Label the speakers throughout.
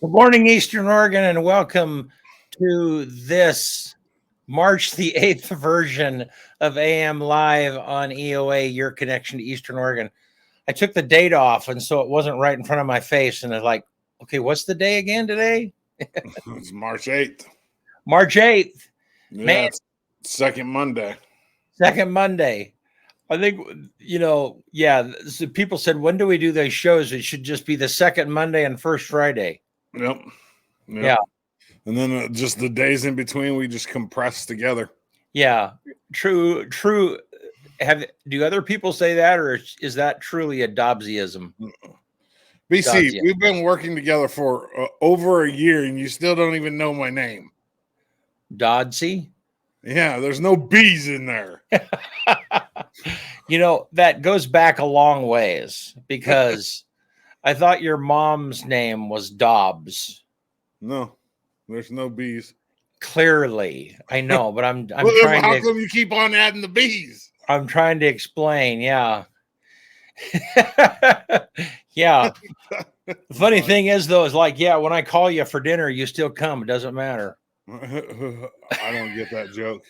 Speaker 1: Good morning, Eastern Oregon, and welcome to this March the 8th version of AM Live on EOA, your connection to Eastern Oregon. I took the date off, and so it wasn't right in front of my face. And it's like, okay, what's the day again today?
Speaker 2: It's March 8th.
Speaker 1: March 8th.
Speaker 2: Yeah,
Speaker 1: Man,
Speaker 2: it's second Monday.
Speaker 1: second Monday. I think, so people said, when do we do those shows? It should just be the second Monday and first Friday.
Speaker 2: Yep.
Speaker 1: Yeah.
Speaker 2: And then just the days in between, we just compress together.
Speaker 1: Yeah. True. Do other people say that, or is that truly a Dobbsyism?
Speaker 2: BC,
Speaker 1: Doddsy.
Speaker 2: we've been working together for over a year, and you still don't even know my name.
Speaker 1: Doddsy?
Speaker 2: Yeah, there's no B's in there.
Speaker 1: That goes back a long ways because I thought your mom's name was Dobbs.
Speaker 2: No, there's no B's.
Speaker 1: Clearly, I know, but I'm
Speaker 2: Well,
Speaker 1: trying
Speaker 2: how
Speaker 1: to.
Speaker 2: come you keep on adding the B's?
Speaker 1: I'm trying to explain. Yeah. Yeah. The funny thing is, though, is like, yeah, when I call you for dinner, you still come. It doesn't matter.
Speaker 2: I don't get that joke.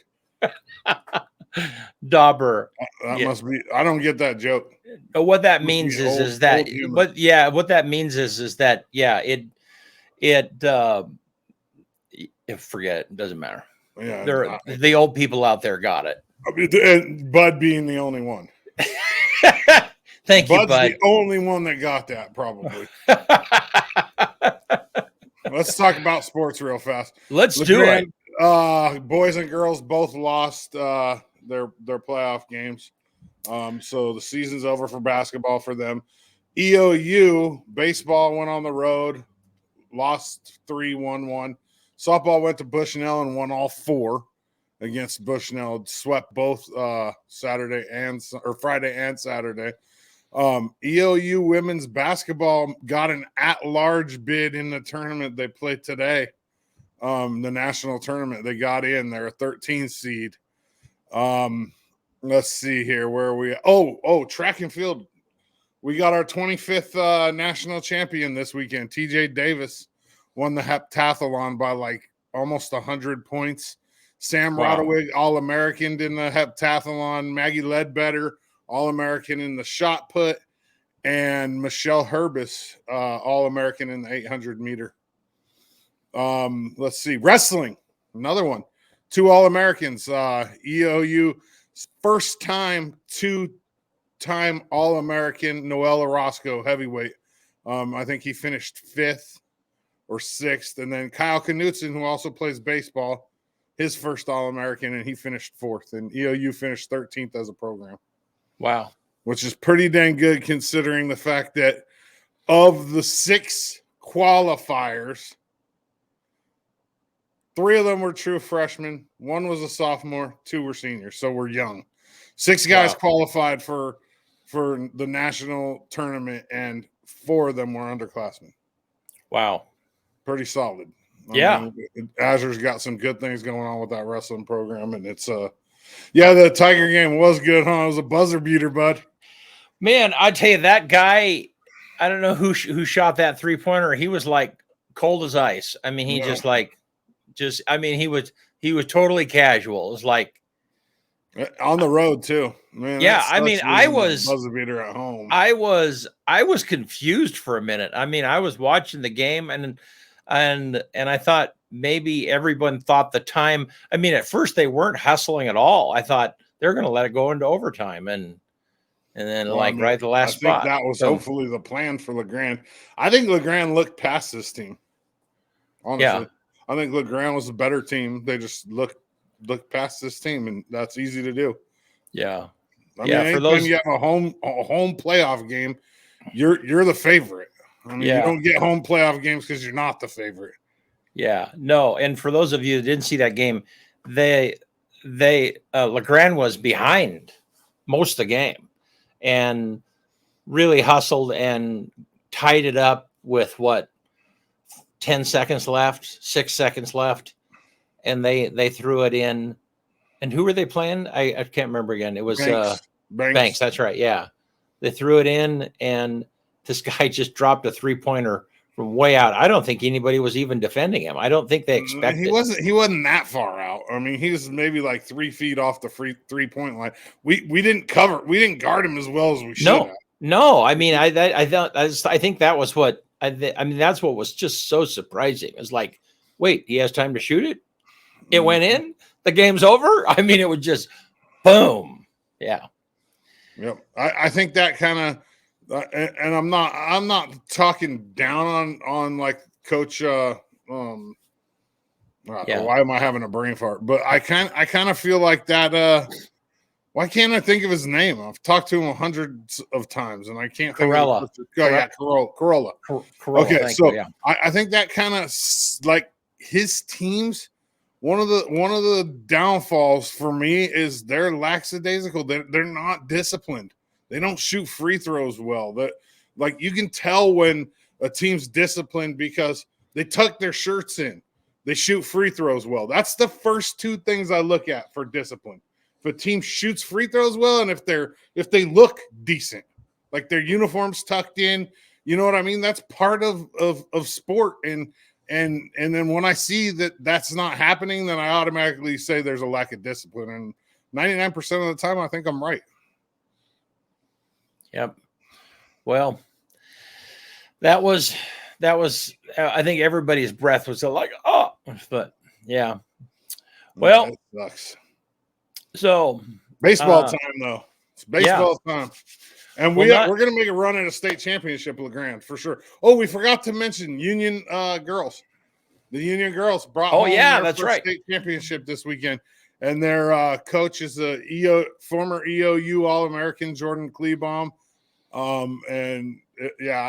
Speaker 1: Dauber.
Speaker 2: Must be. I don't get that joke.
Speaker 1: What that means is that, but yeah, what that means is that, yeah, forget it. It doesn't matter.
Speaker 2: Yeah,
Speaker 1: the old people out there got it.
Speaker 2: And Bud being the only one.
Speaker 1: Thank you,
Speaker 2: Bud's
Speaker 1: Bud.
Speaker 2: the only one that got that, probably. Let's talk about sports real fast.
Speaker 1: Let's do it.
Speaker 2: Boys and girls both lost their playoff games. So the season's over for basketball for them. EOU baseball went on the road, lost 3-1-1. Softball went to Bushnell and won all four against Bushnell. Swept both Friday and Saturday. EOU women's basketball got an at-large bid in the tournament they played today. The national tournament, they got in. They're a 13th seed. Let's see here where we. Track and field. We got our 25th national champion this weekend. TJ Davis won the heptathlon by like almost 100 points. Sam Rodowig, All-American in the heptathlon. Maggie Ledbetter, All-American in the shot put. And Michelle Herbis, All-American in the 800 meter. Let's see. Wrestling, another one. 2 All-Americans. EOU, first time, 2-time All-American Noel Orozco, heavyweight. I think he finished 5th or 6th. And then Kyle Knutson, who also plays baseball, his first All-American, and he finished 4th. And EOU finished 13th as a program.
Speaker 1: Wow.
Speaker 2: Which is pretty dang good considering the fact that of the 6 qualifiers, 3 of them were true freshmen. 1 was a sophomore. 2 were seniors. So we're young. 6 guys qualified for the national tournament, and 4 of them were underclassmen.
Speaker 1: Wow.
Speaker 2: Pretty solid.
Speaker 1: I
Speaker 2: mean, Azure's got some good things going on with that wrestling program, and it's the Tiger game was good, huh? It was a buzzer beater, bud.
Speaker 1: Man, I tell you, that guy, I don't know who shot that 3-pointer. He was like cold as ice. I mean, he he was totally casual. It was like
Speaker 2: on the road too. Man,
Speaker 1: yeah, I mean, I was
Speaker 2: buzzer beater at home.
Speaker 1: I was confused for a minute. I mean, I was watching the game and I thought maybe everyone thought the time. I mean, at first they weren't hustling at all. I thought they're going to let it go into overtime and then right at the last spot.
Speaker 2: I think that was hopefully the plan for LeGrand. I think LeGrand looked past this team. Honestly, yeah. I think LeGrand was a better team. They just looked past this team, and that's easy to do.
Speaker 1: Yeah,
Speaker 2: I mean, anytime you have a home playoff game, you're the favorite. I mean, you don't get home playoff games because you're not the favorite.
Speaker 1: Yeah, no. And for those of you that didn't see that game, LeGrand was behind most of the game and really hustled and tied it up with 10 seconds left, 6 seconds left, and they threw it in. And who were they playing? I can't remember again. It was Banks. That's right. Yeah, they threw it in, and this guy just dropped a 3-pointer from way out. I don't think anybody was even defending him. I don't think they expected.
Speaker 2: He wasn't that far out. I mean, he was maybe like 3 feet off the free 3-point line. We didn't guard him as well as we should have.
Speaker 1: No. I mean, I think that was what I mean. That's what was just so surprising. It's like, wait, he has time to shoot it. It went in. The game's over. I mean, it was just boom. Yeah.
Speaker 2: Yep. I think that kind of. And I'm not talking down on like Coach. Why am I having a brain fart? But I kind of feel like that. Why can't I think of his name? I've talked to him hundreds of times, and I can't think of it. Corolla. Okay, so I think that kind of like his teams. One of the downfalls for me is they're lackadaisical. They're not disciplined. They don't shoot free throws well. Like you can tell when a team's disciplined because they tuck their shirts in. They shoot free throws well. That's the first two things I look at for discipline. If a team shoots free throws well, and if they look decent, like their uniforms tucked in, you know what I mean? That's part of sport. And then when I see that that's not happening, then I automatically say there's a lack of discipline. And 99% of the time, I think I'm right.
Speaker 1: Yep. Well, that was. I think everybody's breath was like, oh, but yeah. Well,
Speaker 2: that sucks.
Speaker 1: So
Speaker 2: baseball time though. It's baseball time, and we're gonna make a run at a state championship, LeGrand, for sure. Oh, we forgot to mention Union girls. The Union girls brought home their first state championship this weekend. And their coach is a former EOU All-American, Jordan Klebaum. I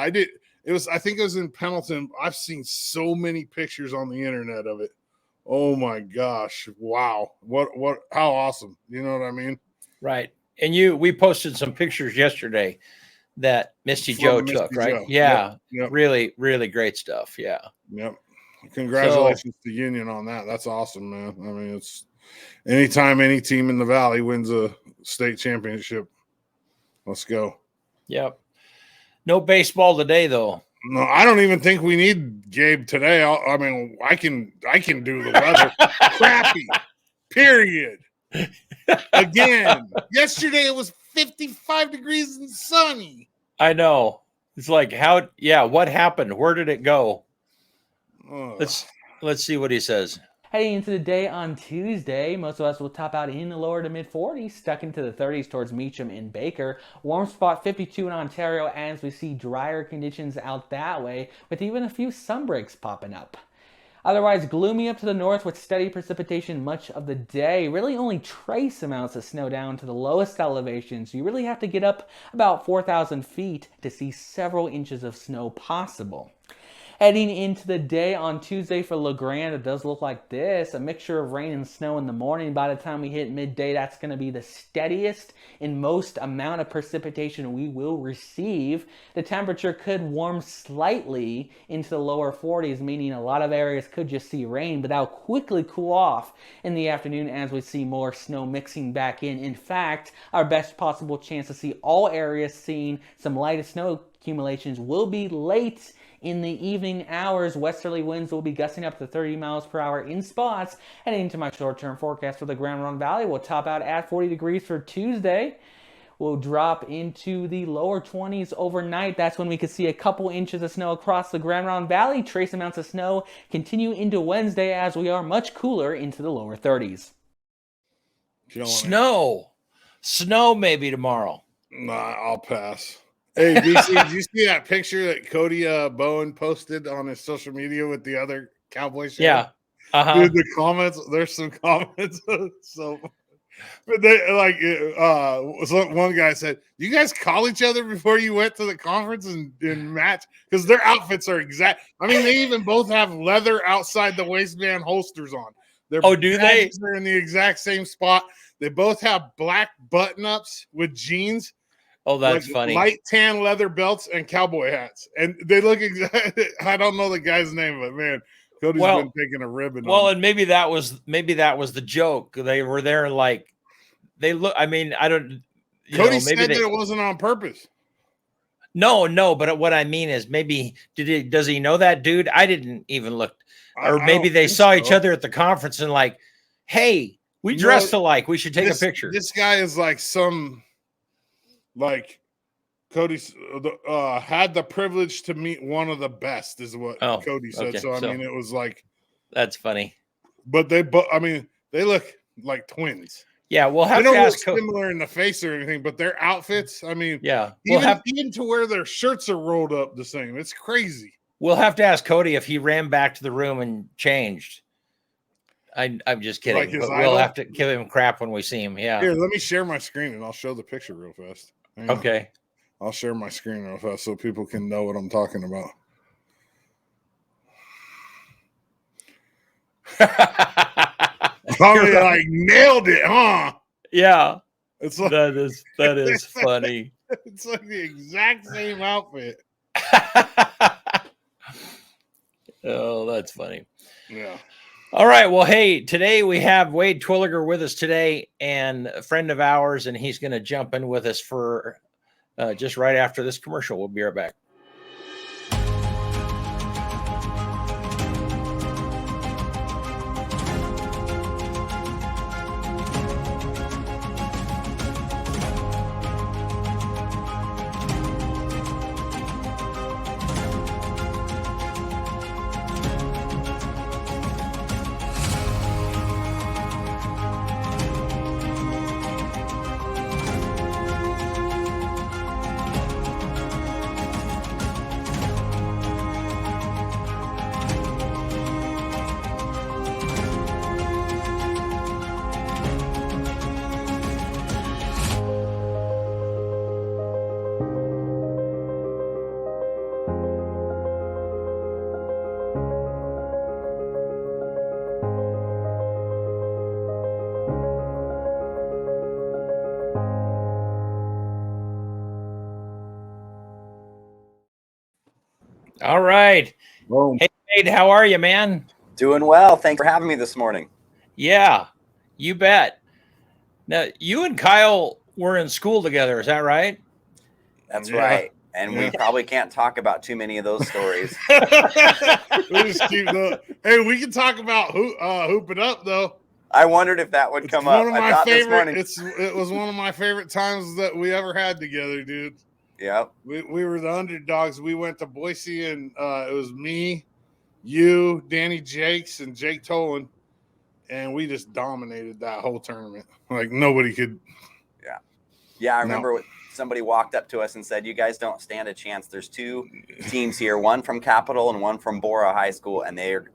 Speaker 2: think it was in Pendleton. I've seen so many pictures on the internet of it. Oh my gosh. Wow. How awesome. You know what I mean?
Speaker 1: Right. And we posted some pictures yesterday that Misty Joe took, right? Joe. Yeah. Yep. Really, really great stuff. Yeah.
Speaker 2: Yep. Congratulations to Union on that. That's awesome, man. I mean, it's anytime any team in the Valley wins a state championship, let's go.
Speaker 1: Yep. No baseball today, though.
Speaker 2: No, I don't even think we need Gabe today. I mean, I can do the weather. Crappy. Period. Again. Yesterday it was 55 degrees and sunny.
Speaker 1: I know. It's like what happened? Where did it go? Let's see what he says.
Speaker 3: Heading into the day on Tuesday, most of us will top out in the lower to mid-40s, stuck into the 30s towards Meacham and Baker. Warm spot 52 in Ontario as we see drier conditions out that way, with even a few sunbreaks popping up. Otherwise, gloomy up to the north with steady precipitation much of the day. Really only trace amounts of snow down to the lowest elevations. You really have to get up about 4,000 feet to see several inches of snow possible. Heading into the day on Tuesday for LeGrand, it does look like this. A mixture of rain and snow in the morning. By the time we hit midday, that's going to be the steadiest and most amount of precipitation we will receive. The temperature could warm slightly into the lower 40s, meaning a lot of areas could just see rain, but that'll quickly cool off in the afternoon as we see more snow mixing back in. In fact, our best possible chance to see all areas seeing some lightest snow accumulations will be late in the evening hours. Westerly winds will be gusting up to 30 miles per hour in spots. Heading into my short-term forecast for the Grand Ronde Valley, we'll top out at 40 degrees for Tuesday. We'll drop into the lower 20s overnight. That's when we could see a couple inches of snow across the Grand Ronde Valley. Trace amounts of snow continue into Wednesday as we are much cooler into the lower 30s.
Speaker 1: Snow maybe tomorrow.
Speaker 2: Nah, I'll pass. Hey, BC, did you see that picture that Cody Bowen posted on his social media with the other Cowboy shirt?
Speaker 1: Yeah.
Speaker 2: Dude, the comments, there's some comments. So, but they one guy said, "You guys call each other before you went to the conference and match?" Because their outfits are exact. I mean, they even both have leather outside the waistband holsters on.
Speaker 1: Do they?
Speaker 2: They're in the exact same spot. They both have black button-ups with jeans.
Speaker 1: Oh, that's funny.
Speaker 2: Light tan leather belts and cowboy hats. And they look exactly, I don't know the guy's name, but man, Cody's been taking a ribbon.
Speaker 1: And maybe that was the joke. They were there like they look. I mean, I don't.
Speaker 2: Cody said that it wasn't on purpose.
Speaker 1: No, but what I mean is maybe does he know that dude? I didn't even look. Or maybe they saw each other at the conference and like, hey, we dressed alike. We should take a picture.
Speaker 2: This guy is like Cody had the privilege to meet one of the best, is what Cody said. Okay. So I mean, it was like,
Speaker 1: that's funny.
Speaker 2: But they look like twins.
Speaker 1: Yeah, we'll have
Speaker 2: they don't
Speaker 1: to ask
Speaker 2: look similar in the face or anything, but their outfits, I mean,
Speaker 1: yeah,
Speaker 2: even to where their shirts are rolled up the same. It's crazy.
Speaker 1: We'll have to ask Cody if he ran back to the room and changed. I'm just kidding.
Speaker 2: Like
Speaker 1: we'll have to give him crap when we see him. Yeah.
Speaker 2: Here, let me share my screen and I'll show the picture real fast.
Speaker 1: Okay.
Speaker 2: I'll share my screen real fast so people can know what I'm talking about. Probably like nailed it, huh?
Speaker 1: Yeah.
Speaker 2: It's like,
Speaker 1: that is funny.
Speaker 2: It's like the exact same outfit.
Speaker 1: Oh, that's funny.
Speaker 2: Yeah.
Speaker 1: All right. Well, hey, today we have Wade Twilegar with us today, and a friend of ours, and he's going to jump in with us for just right after this commercial. We'll be right back. All right.
Speaker 2: Boom.
Speaker 1: Hey, Wade, how are you, man?
Speaker 4: Doing well. Thanks for having me this morning.
Speaker 1: Yeah, you bet. Now, you and Kyle were in school together. Is that right?
Speaker 4: That's right. And we probably can't talk about too many of those stories.
Speaker 2: We just keep hey, we can talk about hooping up, though.
Speaker 4: I wondered if that would come up.
Speaker 2: One of my favorite. It was one of my favorite times that we ever had together, dude.
Speaker 4: Yep.
Speaker 2: We were the underdogs. We went to Boise, and it was me, you, Danny Jakes, and Jake Tolan, and we just dominated that whole tournament. Like nobody could.
Speaker 4: Yeah. Yeah, I remember somebody walked up to us and said, "You guys don't stand a chance. There's two teams here, one from Capitol and one from Bora High School, and they're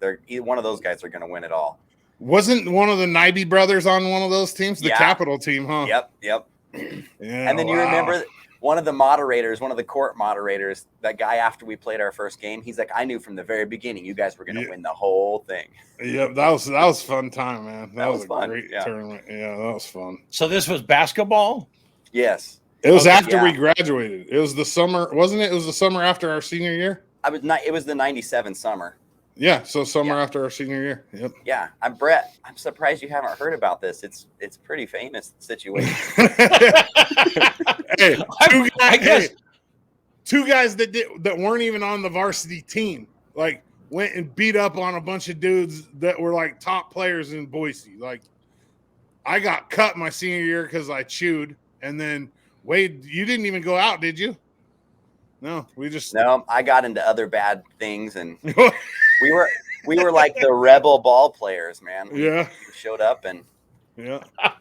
Speaker 4: one of those guys are going to win it all."
Speaker 2: Wasn't one of the Knighty brothers on one of those teams? The Capitol team, huh?
Speaker 4: Yep.
Speaker 2: Yeah,
Speaker 4: and then you remember one of the moderators, one of the court moderators, that guy after we played our first game, he's like, "I knew from the very beginning you guys were going to win the whole thing."
Speaker 2: Yep, that was fun time, man. That was a
Speaker 4: fun.
Speaker 2: great tournament. Yeah, that was fun.
Speaker 1: So this was basketball?
Speaker 4: Yes.
Speaker 2: It was after we graduated. It was the summer, wasn't it? It was the summer after our senior year.
Speaker 4: It was the '97 summer.
Speaker 2: Yeah, so summer after our senior year. Yep.
Speaker 4: Yeah, Brett. I'm surprised you haven't heard about this. It's pretty famous situation.
Speaker 2: Hey, two guys that weren't even on the varsity team, like went and beat up on a bunch of dudes that were like top players in Boise. Like, I got cut my senior year because I chewed, and then Wade, you didn't even go out, did you? No,
Speaker 4: I got into other bad things, and we were like the rebel ball players, man. We showed up, and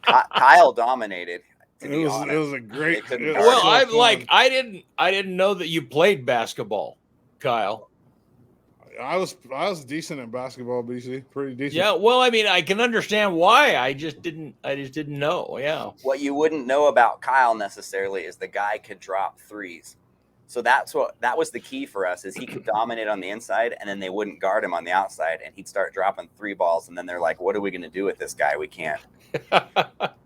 Speaker 4: Kyle dominated.
Speaker 2: It was a great.
Speaker 1: Well, I didn't know that you played basketball, Kyle.
Speaker 2: I was decent at basketball, BC, pretty decent.
Speaker 1: Yeah, well, I mean, I can understand why. I just didn't know. Yeah.
Speaker 4: What you wouldn't know about Kyle necessarily is the guy could drop threes. So that was the key for us, is he could dominate on the inside, and then they wouldn't guard him on the outside, and he'd start dropping three balls, and then they're like, "What are we going to do with this guy? We can't."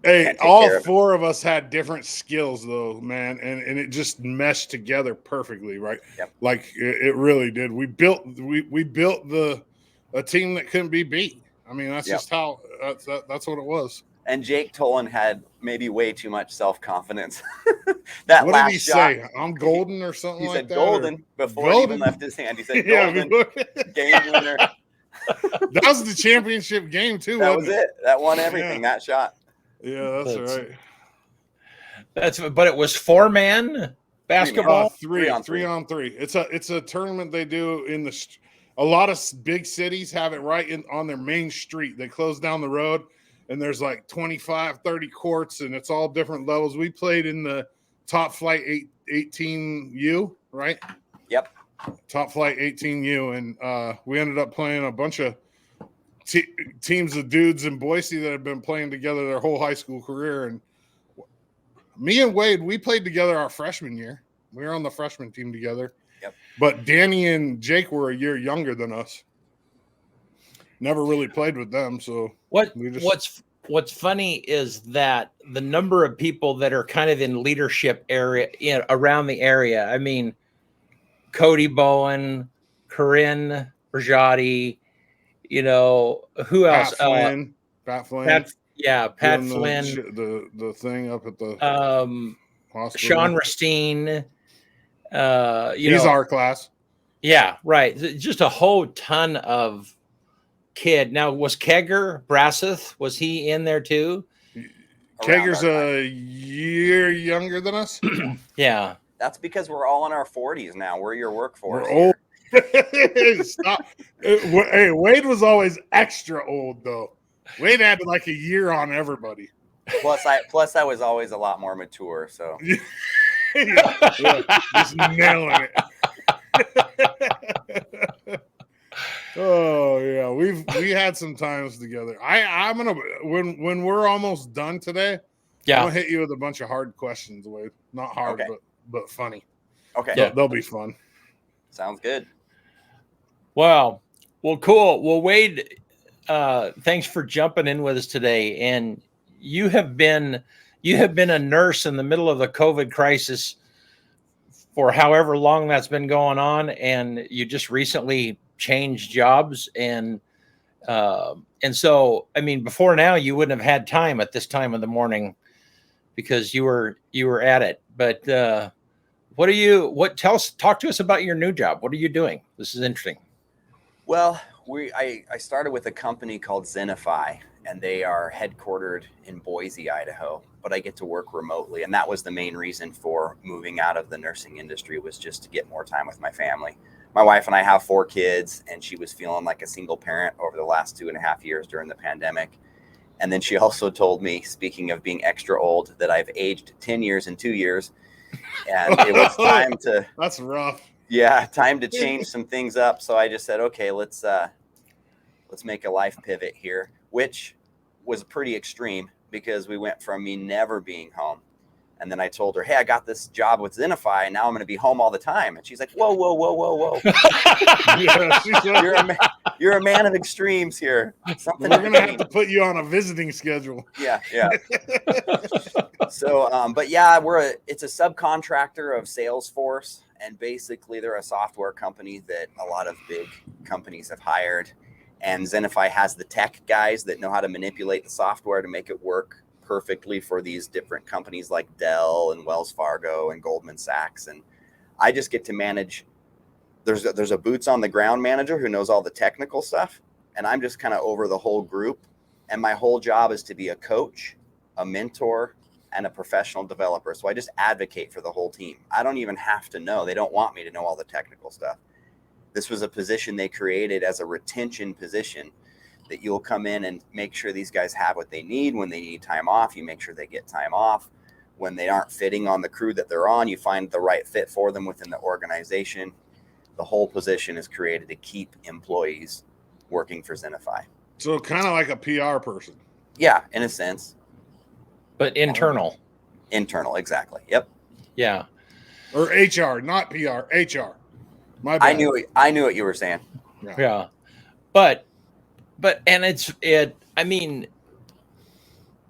Speaker 2: Hey, all four of us had different skills, though, man, and it just meshed together perfectly, right?
Speaker 4: Yep.
Speaker 2: Like it really did. We built a team that couldn't be beat. I mean, that's just how that's what it was.
Speaker 4: And Jake Tolan had maybe way too much self-confidence. That
Speaker 2: What
Speaker 4: last
Speaker 2: did he
Speaker 4: shot,
Speaker 2: say? I'm golden or something
Speaker 4: he
Speaker 2: like
Speaker 4: said
Speaker 2: that?
Speaker 4: golden before he even left his hand. He said golden, game winner.
Speaker 2: That was the championship game too.
Speaker 4: That
Speaker 2: wasn't
Speaker 4: was it. That won everything. That shot.
Speaker 2: Yeah, that's right.
Speaker 1: But it was 4-man basketball.
Speaker 2: Three on three. It's a tournament they do in a lot of big cities have it right on their main street. They close down the road, and there's like 25, 30 courts, and it's all different levels. We played in the top flight 18U, right?
Speaker 4: Yep.
Speaker 2: Top flight 18U, and we ended up playing a bunch of teams of dudes in Boise that have been playing together their whole high school career. And me and Wade, we played together our freshman year. We were on the freshman team together.
Speaker 4: Yep.
Speaker 2: But Danny and Jake were a year younger than us. Never really played with them. So
Speaker 1: what's funny is that the number of people that are kind of in leadership area around the area. I mean, Cody Bowen, Corinne Berjotti, who else?
Speaker 2: Pat Flynn.
Speaker 1: Pat Flynn.
Speaker 2: The thing up at the hospital.
Speaker 1: Sean Racine.
Speaker 2: He's our class.
Speaker 1: Yeah, right. Just a whole ton of kid. Now, was Kegger Brasseth? Was he in there too?
Speaker 2: Kegger's a year younger than us.
Speaker 1: Yeah.
Speaker 4: That's because we're all in our 40s now. We're your workforce.
Speaker 2: We're old. Stop. Hey, Wade was always extra old though. Wade had like a year on everybody.
Speaker 4: Plus I was always a lot more mature. So
Speaker 2: just nailing it. Oh yeah, we had some times together. I'm gonna when we're almost done today.
Speaker 1: Yeah,
Speaker 2: I'm gonna hit you with a bunch of hard questions, Wade. Not hard,
Speaker 4: okay.
Speaker 2: but funny.
Speaker 4: Okay,
Speaker 2: they'll be fun.
Speaker 4: Sounds good.
Speaker 1: Wow. Well, cool. Well, Wade, thanks for jumping in with us today. And you have been a nurse in the middle of the COVID crisis for however long that's been going on, and you just recently changed jobs. And so, I mean, before now, you wouldn't have had time at this time of the morning because you were at it. But talk to us about your new job. What are you doing? This is interesting.
Speaker 4: Well, I started with a company called Zenify, and they are headquartered in Boise, Idaho, but I get to work remotely. And that was the main reason for moving out of the nursing industry, was just to get more time with my family. My wife and I have 4 kids, and she was feeling like a single parent over the last 2.5 years during the pandemic. And then she also told me, speaking of being extra old, that I've aged 10 years in 2 years. And it was time to...
Speaker 2: That's rough.
Speaker 4: Yeah, time to change some things up. So I just said, okay, let's make a life pivot here, which was pretty extreme because we went from me never being home. And then I told her, hey, I got this job with Zenify, and now I'm going to be home all the time. And she's like, whoa.
Speaker 2: Yeah,
Speaker 4: You're a man of extremes here.
Speaker 2: We're going to have to put you on a visiting schedule.
Speaker 4: Yeah. So, but yeah, it's a subcontractor of Salesforce. And basically, they're a software company that a lot of big companies have hired. And Zenify has the tech guys that know how to manipulate the software to make it work perfectly for these different companies like Dell and Wells Fargo and Goldman Sachs. And I just get to manage. There's a boots on the ground manager who knows all the technical stuff. And I'm just kind of over the whole group. And my whole job is to be a coach, a mentor, and a professional developer. So I just advocate for the whole team. I don't even have to know. They don't want me to know all the technical stuff. This was a position they created as a retention position that you'll come in and make sure these guys have what they need. When they need time off, you make sure they get time off. When they aren't fitting on the crew that they're on, you find the right fit for them within the organization. The whole position is created to keep employees working for Zenify.
Speaker 2: So kind of like a PR person.
Speaker 4: Yeah, in a sense.
Speaker 1: But internal.
Speaker 4: Internal, exactly. Yep.
Speaker 1: Yeah.
Speaker 2: Or HR, not PR, HR. My bad.
Speaker 4: I knew what you were saying.
Speaker 1: Yeah. But I mean,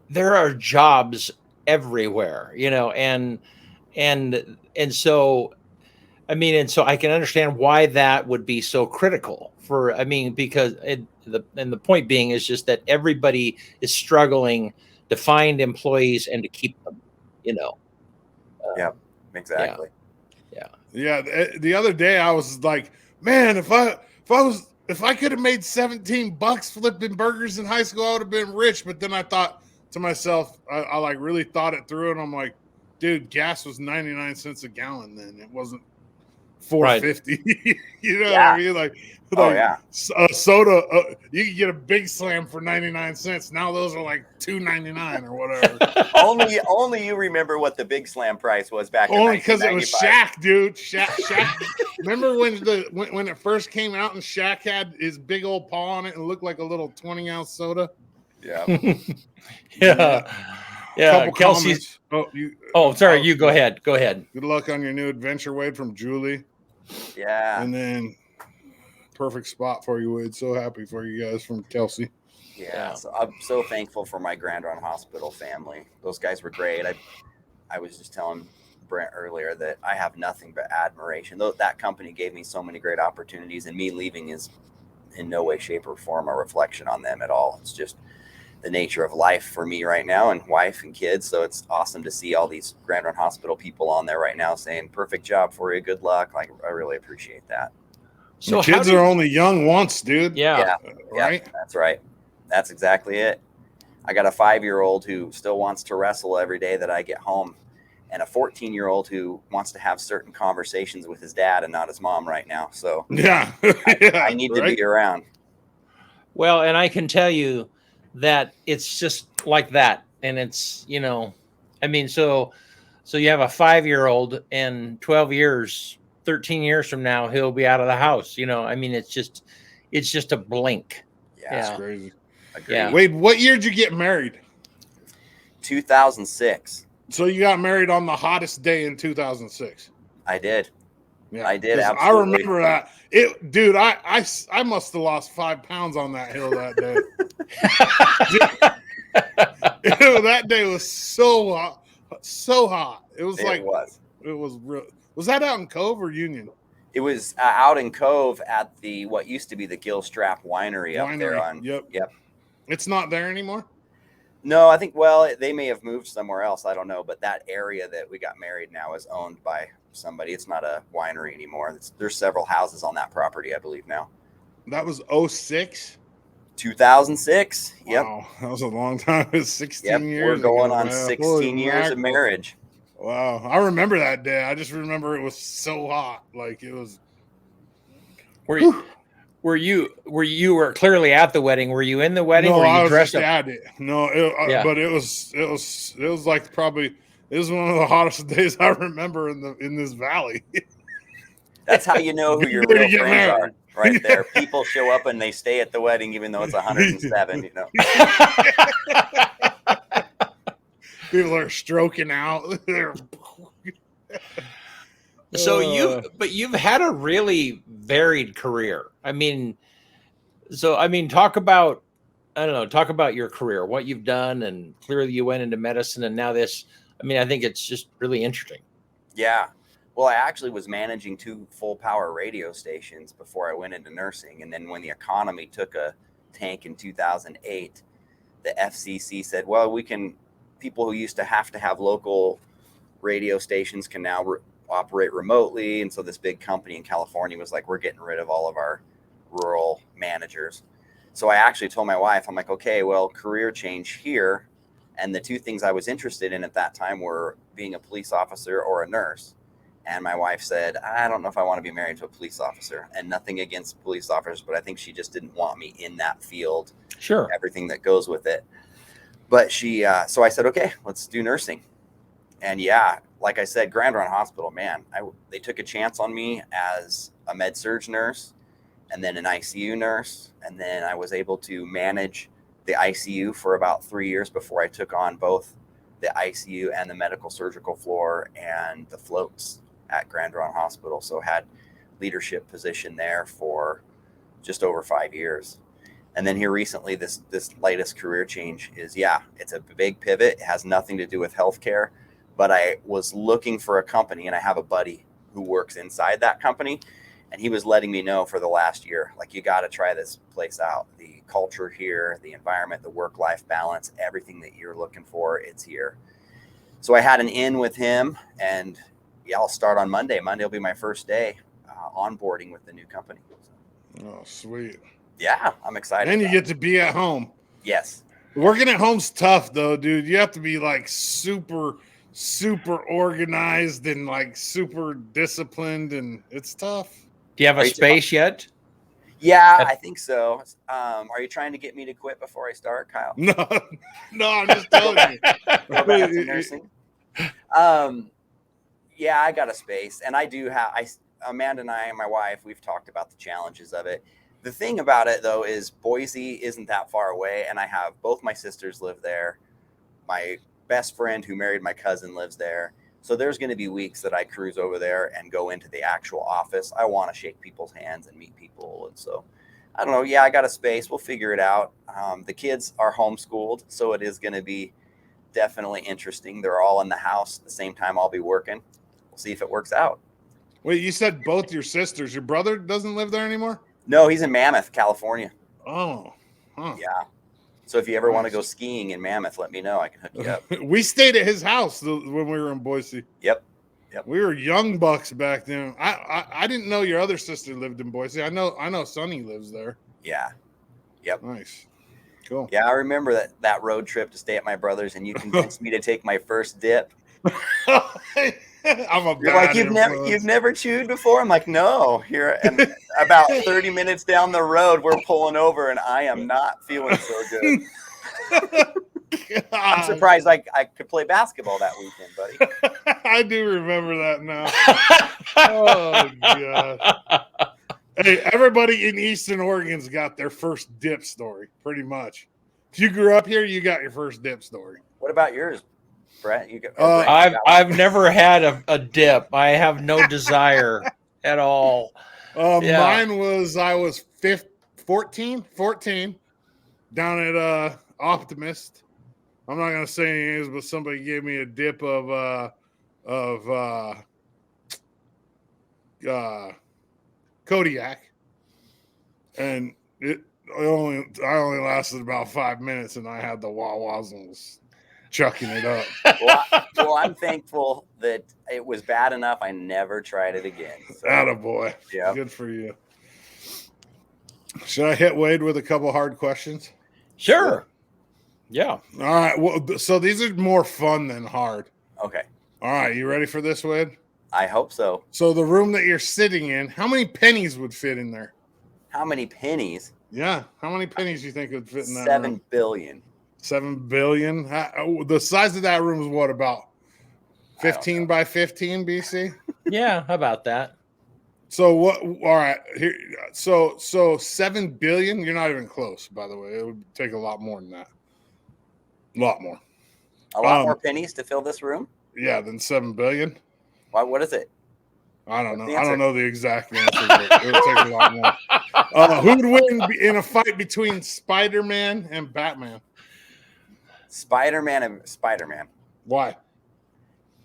Speaker 1: there are jobs everywhere, and so, I mean, and so I can understand why that would be so critical because the point being is just that everybody is struggling to find employees and to keep them,
Speaker 4: Exactly.
Speaker 2: Yeah, the other day I was like, man, if I could have made $17 flipping burgers in high school, I would have been rich. But then I thought to myself, I like really thought it through, and I'm like, dude, gas was 99 cents a gallon then. It wasn't $4.50. You know what I mean? Like a soda, you can get a big slam for 99 cents. Now those are like $2.99 or whatever.
Speaker 4: only you remember what the Big Slam price was back
Speaker 2: only because it was
Speaker 4: 1995.
Speaker 2: Shaq, dude. Shaq. Remember when it first came out and Shaq had his big old paw on it and looked like a little 20-ounce soda?
Speaker 4: Yeah.
Speaker 1: Yeah. Kelsey's. Sorry. You go ahead. Go ahead.
Speaker 2: Good luck on your new adventure, Wade, from Julie.
Speaker 4: Yeah.
Speaker 2: And then perfect spot for you, Wade. So happy for you guys from Kelsey.
Speaker 4: Yeah. So I'm so thankful for my Grand Run Hospital family. Those guys were great. I was just telling Brent earlier that I have nothing but admiration. That company gave me so many great opportunities, and me leaving is in no way, shape, or form a reflection on them at all. It's just the nature of life for me right now, and wife and kids. So it's awesome to see all these Grand Run Hospital people on there right now saying, perfect job for you. Good luck. Like, I really appreciate that.
Speaker 2: So kids are only young once, dude.
Speaker 1: Yeah.
Speaker 2: Right.
Speaker 4: Yeah, that's right. That's exactly it. I got a 5-year-old who still wants to wrestle every day that I get home, and a 14-year-old who wants to have certain conversations with his dad and not his mom right now. So I need to be around.
Speaker 1: Well, and I can tell you that it's just like that. And it's, so you have a 5-year-old, and 12 years, 13 years from now, he'll be out of the house. It's just a blink.
Speaker 4: Yeah.
Speaker 2: That's crazy.
Speaker 4: Agreed.
Speaker 1: Yeah.
Speaker 2: Wade, what year did you get married?
Speaker 4: 2006.
Speaker 2: So you got married on the hottest day in 2006.
Speaker 4: I did.
Speaker 2: Yeah,
Speaker 4: I did. Absolutely.
Speaker 2: I remember that. Dude, I must have lost 5 pounds on that hill that day. Dude, that day was so hot. So hot. It was real. Was that out in Cove or Union?
Speaker 4: It was out in Cove at what used to be the Gilstrap Winery up there on.
Speaker 2: Yep. It's not there anymore?
Speaker 4: No, I think, they may have moved somewhere else. I don't know. But that area that we got married now is owned by somebody. It's not a winery anymore. There's several houses on that property, I believe, now.
Speaker 2: That was 06?
Speaker 4: 2006. Yep.
Speaker 2: Wow, that was a long time. It was 16 years.
Speaker 4: We're going
Speaker 2: ago,
Speaker 4: on
Speaker 2: man.
Speaker 4: 16 years of marriage.
Speaker 2: Wow. I remember that day. I just remember it was so hot. Like it was.
Speaker 1: Were you clearly at the wedding? Were you in the wedding?
Speaker 2: No,
Speaker 1: were you
Speaker 2: I was
Speaker 1: dressed
Speaker 2: just
Speaker 1: up?
Speaker 2: at it. No, but it was like probably it was one of the hottest days I remember in this valley.
Speaker 4: That's how you know who your real friends are, right there. People show up and they stay at the wedding even though it's 107.
Speaker 2: People are stroking out.
Speaker 1: So you've had a really varied career. Talk about your career, what you've done, and clearly you went into medicine and now this. I think it's just really interesting.
Speaker 4: Yeah. Well, I actually was managing 2 full power radio stations before I went into nursing. And then when the economy took a tank in 2008, the FCC said, well, people who used to have local radio stations can now operate remotely. And so this big company in California was like, we're getting rid of all of our rural managers. So I actually told my wife, I'm like, okay, well, career change here. And the 2 things I was interested in at that time were being a police officer or a nurse. And my wife said, I don't know if I want to be married to a police officer. And nothing against police officers, but I think she just didn't want me in that field.
Speaker 1: Sure.
Speaker 4: Everything that goes with it. But so I said, okay, let's do nursing. And like I said, Grand Run Hospital, man, they took a chance on me as a med-surg nurse and then an ICU nurse. And then I was able to manage the ICU for about 3 years before I took on both the ICU and the medical surgical floor and the floats at Grand Run Hospital. So had leadership position there for just over 5 years. And then here recently, this latest career change is, it's a big pivot. It has nothing to do with healthcare, but I was looking for a company, and I have a buddy who works inside that company. And he was letting me know for the last year, like, you got to try this place out. The culture here, the environment, the work-life balance, everything that you're looking for, it's here. So I had an in with him, and yeah, I'll start on Monday. Monday will be my first day onboarding with the new company.
Speaker 2: Oh, sweet.
Speaker 4: Yeah, I'm excited.
Speaker 2: And you get to be at home.
Speaker 4: Yes.
Speaker 2: Working at home's tough, though, dude. You have to be like super organized and like super disciplined, and it's tough.
Speaker 1: Do you have a space yet?
Speaker 4: Yeah, I think so. Are you trying to get me to quit before I start, Kyle?
Speaker 2: No, I'm just telling you.
Speaker 4: Go back to nursing. Yeah, I got a space, and I do have. Amanda and I and my wife, we've talked about the challenges of it. The thing about it, though, is Boise isn't that far away, and I have both my sisters live there. My best friend who married my cousin lives there. So there's going to be weeks that I cruise over there and go into the actual office. I want to shake people's hands and meet people. And so, I don't know. Yeah, I got a space. We'll figure it out. The kids are homeschooled, so it is going to be definitely interesting. They're all in the house at the same time I'll be working. We'll see if it works out.
Speaker 2: Wait, you said both your sisters. Your brother doesn't live there anymore?
Speaker 4: No, he's in Mammoth, California.
Speaker 2: Oh, huh.
Speaker 4: Yeah. So if you ever want to go skiing in Mammoth, let me know. I can hook you up.
Speaker 2: We stayed at his house when we were in Boise.
Speaker 4: Yep.
Speaker 2: We were young bucks back then. I didn't know your other sister lived in Boise. I know Sonny lives there.
Speaker 4: Yeah. Yep.
Speaker 2: Nice. Cool.
Speaker 4: Yeah, I remember that road trip to stay at my brother's, and you convinced me to take my first dip.
Speaker 2: I'm a
Speaker 4: You're like, you've never chewed before? I'm like, no. Here, and about 30 minutes down the road, we're pulling over, and I am not feeling so good. I'm surprised I could play basketball that weekend, buddy.
Speaker 2: I do remember that now. Oh, God. Hey, everybody in Eastern Oregon's got their first dip story, pretty much. If you grew up here, you got your first dip story.
Speaker 4: What about yours, Brent?
Speaker 1: I've never had a dip. I have no desire at all.
Speaker 2: Mine was, I was 14 down at Optimist. I'm not gonna say any names, but somebody gave me a dip of Kodiak, and I only lasted about 5 minutes, and I had the Wawas and was chucking it up.
Speaker 4: Well, I'm thankful that it was bad enough I never tried it again. So,
Speaker 2: attaboy.
Speaker 4: Yeah.
Speaker 2: Good for you. Should I hit Wade with a couple hard questions?
Speaker 1: Sure. Yeah.
Speaker 2: All right. Well, so these are more fun than hard.
Speaker 4: Okay.
Speaker 2: All right. You ready for this, Wade?
Speaker 4: I hope so.
Speaker 2: So the room that you're sitting in, how many pennies would fit in there?
Speaker 4: How many pennies?
Speaker 2: Yeah. How many pennies do you think would fit in that
Speaker 4: 7
Speaker 2: room?
Speaker 4: billion.
Speaker 2: 7 billion. The size of that room is what, about 15 by 15 BC?
Speaker 1: Yeah. How about that?
Speaker 2: So what? All right. Here. So 7 billion. You're not even close, by the way. It would take a lot more than that. A lot more.
Speaker 4: A lot more pennies to fill this room?
Speaker 2: Yeah, than 7 billion.
Speaker 4: Why? What is it?
Speaker 2: I don't know.
Speaker 4: What's the
Speaker 2: I
Speaker 4: answer?
Speaker 2: don't know the exact answer, but it would take a lot more. Who would win in a fight between Spider-Man and Batman?
Speaker 4: Spider-Man and Spider-Man.
Speaker 2: Why?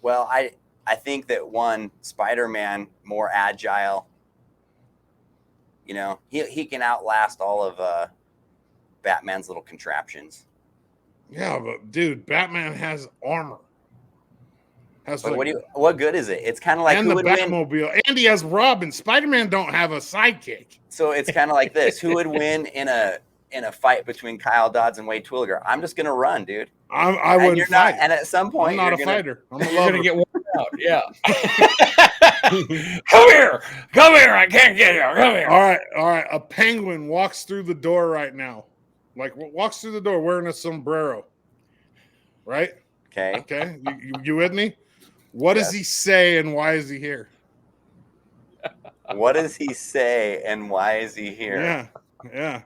Speaker 4: Well, I think that one, Spider-Man, more agile. You know, he can outlast all of Batman's little contraptions.
Speaker 2: Yeah, but dude, Batman has armor.
Speaker 4: But what good is it? It's kind of like
Speaker 2: and
Speaker 4: who
Speaker 2: the
Speaker 4: would win.
Speaker 2: Batmobile. And he has Robin. Spider-Man don't have a sidekick.
Speaker 4: So it's kind of like this: who would win in a fight between Kyle Dodds and Wade Twilegar? I'm just gonna run, dude.
Speaker 2: I wouldn't
Speaker 4: you're
Speaker 2: fight.
Speaker 4: Not, and at some point,
Speaker 2: I'm not
Speaker 4: you're
Speaker 2: a fighter. I'm a
Speaker 1: You're
Speaker 2: lover.
Speaker 1: gonna get worn out. Yeah. Come here. I can't get here. Come here.
Speaker 2: All right. A penguin walks through the door right now. Like walks through the door wearing a sombrero. Right?
Speaker 4: Okay.
Speaker 2: You with me? What does he say and why is he here?
Speaker 4: What does he say and why is he here?
Speaker 2: Yeah.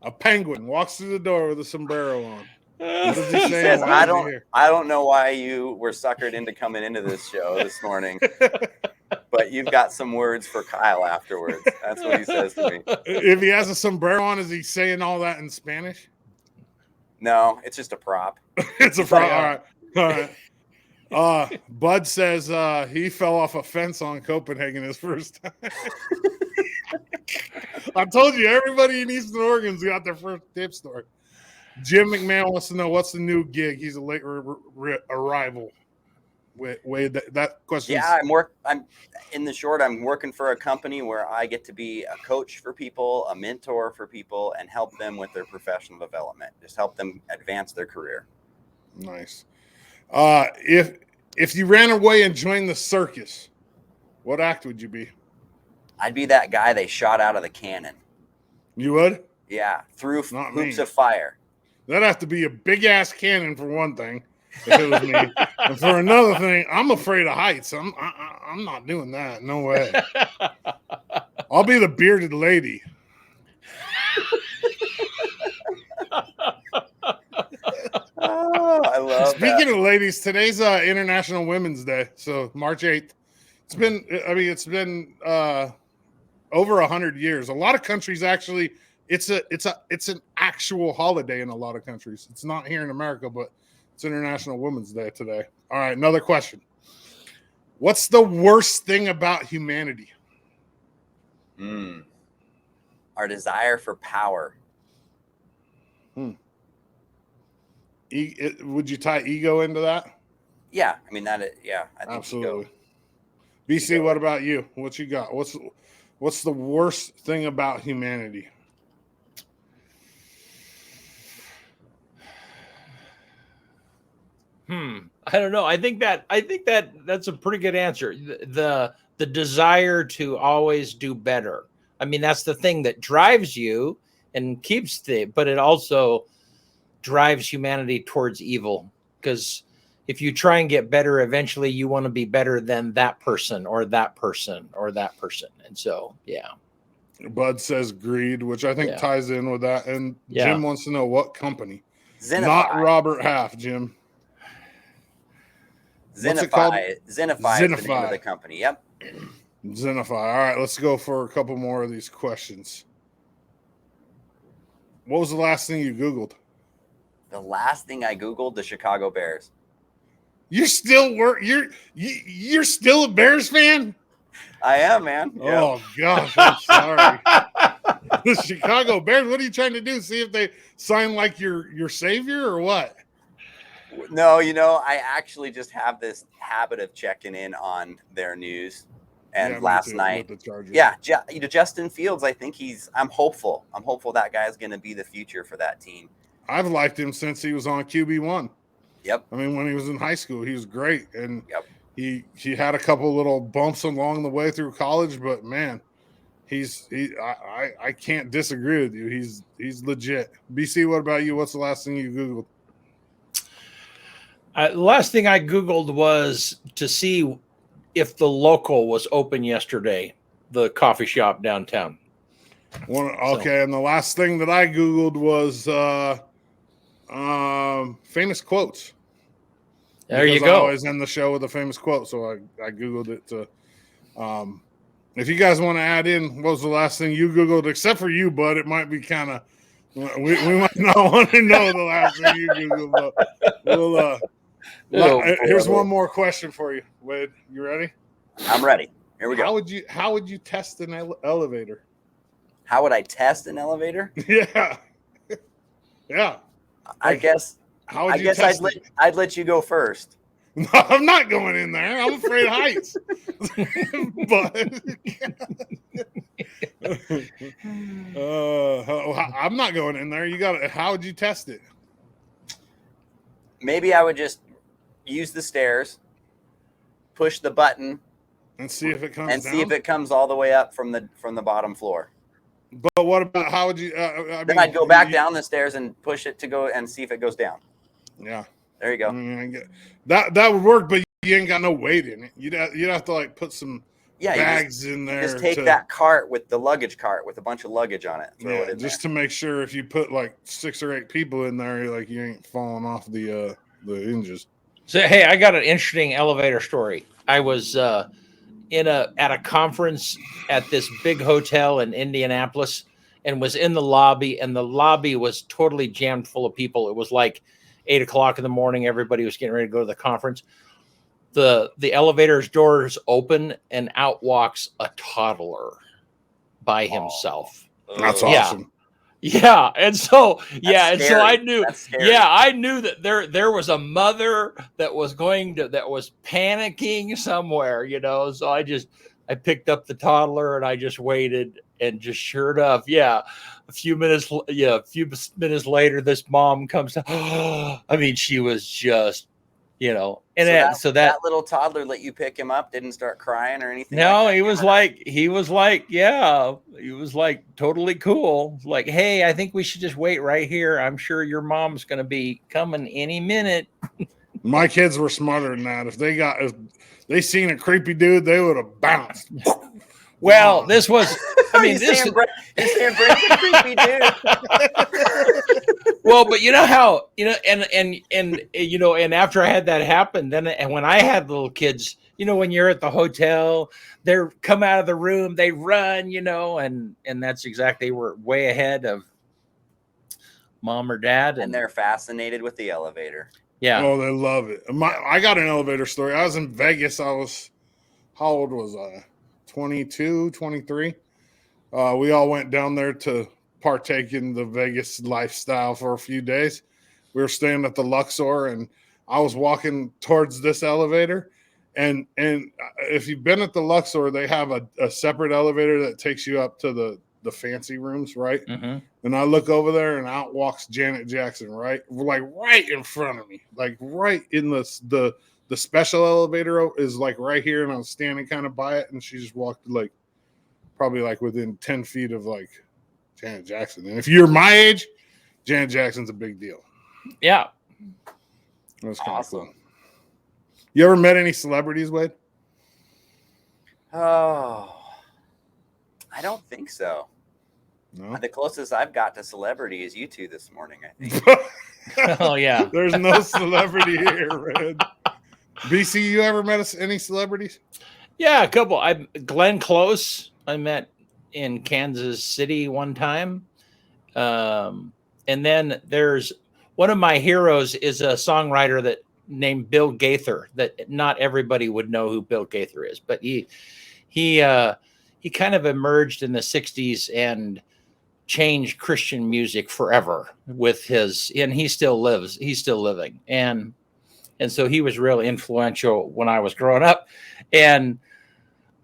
Speaker 2: A penguin walks through the door with a sombrero on. What does
Speaker 4: He
Speaker 2: he say?
Speaker 4: says,
Speaker 2: and why
Speaker 4: I
Speaker 2: is he here?
Speaker 4: don't know why you were suckered into coming into this show this morning, but you've got some words for Kyle afterwards. That's what he says to me.
Speaker 2: If he has a sombrero on, is he saying all that in Spanish?
Speaker 4: No, it's just a prop.
Speaker 2: It's a prop. All right. Bud says he fell off a fence on Copenhagen his first time. I told you, everybody in Eastern Oregon's got their first tip story. Jim McMahon wants to know what's the new gig. He's a late arrival. Wade, that question.
Speaker 4: Yeah, I'm in the short. I'm working for a company where I get to be a coach for people, a mentor for people, and help them with their professional development. Just help them advance their career.
Speaker 2: Nice. If you ran away and joined the circus, what act would you be?
Speaker 4: I'd be that guy they shot out of the cannon.
Speaker 2: You would?
Speaker 4: Yeah, through
Speaker 2: Not
Speaker 4: hoops
Speaker 2: me.
Speaker 4: of fire.
Speaker 2: That'd have to be a big ass cannon for one thing, if it was me. And for another thing, I'm afraid of heights. I'm not doing that. No way. I'll be the bearded lady.
Speaker 4: Oh, I love
Speaker 2: Speaking of ladies, today's International Women's Day, so March 8th. It's been over 100 years. A lot of countries actually, it's an actual holiday in a lot of countries. It's not here in America, but it's International Women's Day today. All right, another question. What's the worst thing about humanity?
Speaker 4: Our desire for power.
Speaker 2: Would you tie ego into that?
Speaker 4: Yeah, I mean I think
Speaker 2: absolutely. BC, what about you? What you got? What's the worst thing about humanity?
Speaker 1: I don't know. I think that's a pretty good answer. The desire to always do better. I mean, that's the thing that drives you and keeps but it also drives humanity towards evil, because if you try and get better, eventually you want to be better than that person or that person or that person. And so, yeah.
Speaker 2: Bud says greed, which I think ties in with that. And Jim wants to know what company.
Speaker 4: Zenify.
Speaker 2: Not Robert Half, Jim.
Speaker 4: Zenify. Zenify is the name of the company. Yep.
Speaker 2: Zenify. All right, let's go for a couple more of these questions. What was the last thing you Googled?
Speaker 4: The last thing I Googled, the Chicago Bears.
Speaker 2: You're still you're still a Bears fan?
Speaker 4: I am, man.
Speaker 2: Oh gosh, I'm sorry. The Chicago Bears. What are you trying to do? See if they sign like your savior or what?
Speaker 4: No, I actually just have this habit of checking in on their news. And last night, Justin Fields, I think I'm hopeful. I'm hopeful that guy's going to be the future for that team.
Speaker 2: I've liked him since he was on QB1.
Speaker 4: Yep.
Speaker 2: I mean, when he was in high school, he was great. And he had a couple little bumps along the way through college, but man, I can't disagree with you. He's legit. BC, what about you? What's the last thing you Googled?
Speaker 1: The last thing I Googled was to see if the local was open yesterday, the coffee shop downtown.
Speaker 2: And the last thing that I Googled was famous quotes.
Speaker 1: There you go.
Speaker 2: I always end the show with a famous quote, so I Googled it to. If you guys want to add in, what was the last thing you Googled, except for you, Bud? It might be kind of we might not want to know the last thing you Googled, but we'll. Here's one more question for you, Wade. You ready?
Speaker 4: I'm ready. Here we go.
Speaker 2: How would you test an elevator?
Speaker 4: How would I test an elevator?
Speaker 2: Yeah. Yeah.
Speaker 4: I guess I'd let you go first.
Speaker 2: No, I'm not going in there. I'm afraid of heights. But I'm not going in there. How would you test it?
Speaker 4: Maybe I would just use the stairs, push the button,
Speaker 2: and see if it comes
Speaker 4: and
Speaker 2: down?
Speaker 4: see if it comes all the way up from the bottom floor.
Speaker 2: But what about how would you?
Speaker 4: Then I'd go back down the stairs and push it to go and see if it goes down.
Speaker 2: Yeah,
Speaker 4: there you go.
Speaker 2: That would work, but you ain't got no weight in it. You'd have to like put some bags in there.
Speaker 4: Just take that cart with the luggage cart with a bunch of luggage on it. Throw it in
Speaker 2: just
Speaker 4: there.
Speaker 2: To make sure if you put like 6 or 8 people in there, you ain't falling off the hinges.
Speaker 1: So hey, I got an interesting elevator story. I was at a conference at this big hotel in Indianapolis and was in the lobby, and the lobby was totally jammed full of people. It was like 8 o'clock in the morning. Everybody was getting ready to go to the conference. The elevator's doors open and out walks a toddler, by himself.
Speaker 2: That's
Speaker 4: Ugh.
Speaker 1: Yeah.
Speaker 2: awesome.
Speaker 1: Yeah, and so and so
Speaker 4: scary.
Speaker 1: I knew.
Speaker 4: That's scary.
Speaker 1: Yeah, I knew that there was a mother that was panicking somewhere, So I picked up the toddler and I just waited, and just sure enough, a few minutes later, this mom comes to. I mean, she was just, and
Speaker 4: So that little toddler let you pick him up, didn't start crying or anything.
Speaker 1: no,
Speaker 4: like that?
Speaker 1: he was like totally cool. Like, hey, I think we should just wait right here. I'm sure your mom's going to be coming any minute.
Speaker 2: My kids were smarter than that. If they seen a creepy dude, they would have bounced.
Speaker 1: Well, this was, I mean,
Speaker 4: He's saying Brent's a creepy dude.
Speaker 1: well, but you know how, and after I had that happen, and when I had little kids, when you're at the hotel, they come out of the room, they run, and that's exactly, they were way ahead of mom or dad.
Speaker 4: And they're fascinated with the elevator.
Speaker 1: Yeah.
Speaker 2: Oh, they love it. I got an elevator story. I was in Vegas. How old was I? 22, 23. We all went down there to partake in the Vegas lifestyle for a few days. We were staying at the Luxor, and I was walking towards this elevator. And if you've been at the Luxor, they have a separate elevator that takes you up to the fancy rooms, right?
Speaker 1: Mm-hmm.
Speaker 2: And I look over there, and out walks Janet Jackson, right in front of me, like right in the special elevator is like right here, and I'm standing kind of by it, and she just walked probably within 10 feet of Janet Jackson. And if you're my age, Janet Jackson's a big deal.
Speaker 1: Yeah.
Speaker 2: That's kind of
Speaker 4: Awesome.
Speaker 2: cool. You ever met any celebrities, Wade?
Speaker 4: Oh, I don't think so.
Speaker 2: No.
Speaker 4: The closest I've got to celebrity is you two this morning, I think.
Speaker 1: Oh, yeah.
Speaker 2: There's no celebrity here, Red. BC, you ever met any celebrities?
Speaker 1: Yeah, a couple. Glenn Close, I met in Kansas City one time. And then there's one of my heroes is a songwriter named Bill Gaither, that not everybody would know who Bill Gaither is, but he kind of emerged in the 60s and changed Christian music forever and he still lives. He's still living. And so he was real influential when I was growing up. And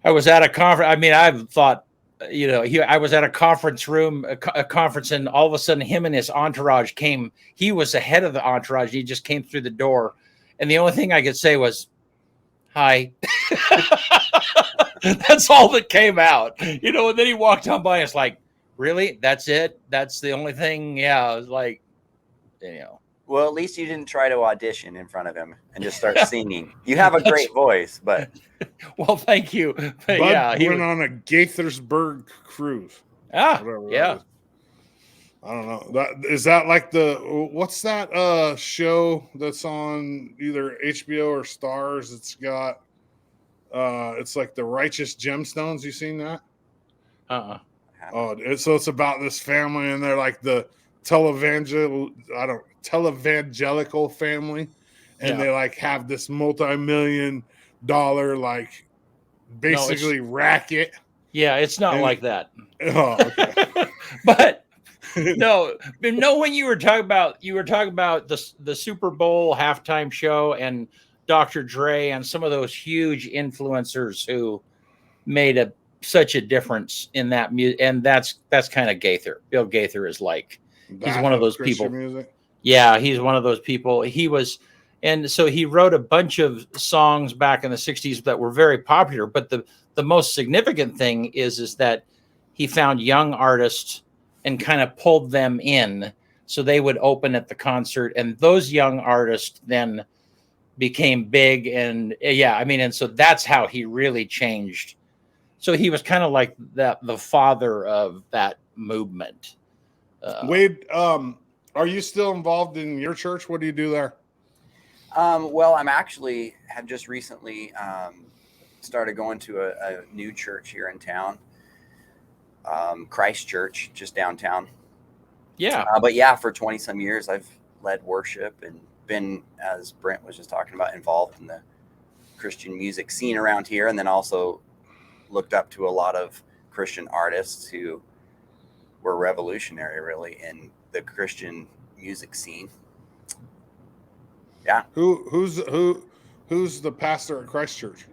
Speaker 1: I was at a conference. I mean, I've thought, I was at a conference room, a conference, and all of a sudden him and his entourage came. He was the head of the entourage. He just came through the door. And the only thing I could say was, hi. That's all that came out, and then he walked on by. It's like, really? That's it? That's the only thing? Yeah. I was like,
Speaker 4: Well, at least you didn't try to audition in front of him and just start singing. You have a great voice, but.
Speaker 1: Well, thank you. But
Speaker 2: Bud
Speaker 1: yeah.
Speaker 2: He went on a Gaithersburg cruise.
Speaker 1: Yeah.
Speaker 2: I don't know. Is that what's that show that's on either HBO or Stars? It's got it's like the Righteous Gemstones. You seen that? Oh, so it's about this family, and they're like the televangelical family, and they have this multi-million-dollar basically racket.
Speaker 1: Yeah, it's not like that.
Speaker 2: Oh, okay.
Speaker 1: But no, when you were talking about the Super Bowl halftime show and Dr. Dre and some of those huge influencers who made such a difference in that music, and that's kind of Gaither. Bill Gaither is he's one of those people.
Speaker 2: Music?
Speaker 1: Yeah, he's one of those people. He was, and so he wrote a bunch of songs back in the 60s that were very popular. But the most significant thing is that he found young artists and kind of pulled them in so they would open at the concert, and those young artists then became big. And and so that's how he really changed. So he was kind of like the father of that movement.
Speaker 2: Wade, are you still involved in your church? What do you do there?
Speaker 4: Well, have just recently started going to a new church here in town, Christ Church, just downtown.
Speaker 1: Yeah.
Speaker 4: But for 20 some years, I've led worship and been, as Brent was just talking about, involved in the Christian music scene around here, and then also looked up to a lot of Christian artists who were revolutionary, really, in the Christian music scene. Yeah.
Speaker 2: Who's the pastor at Christ Church?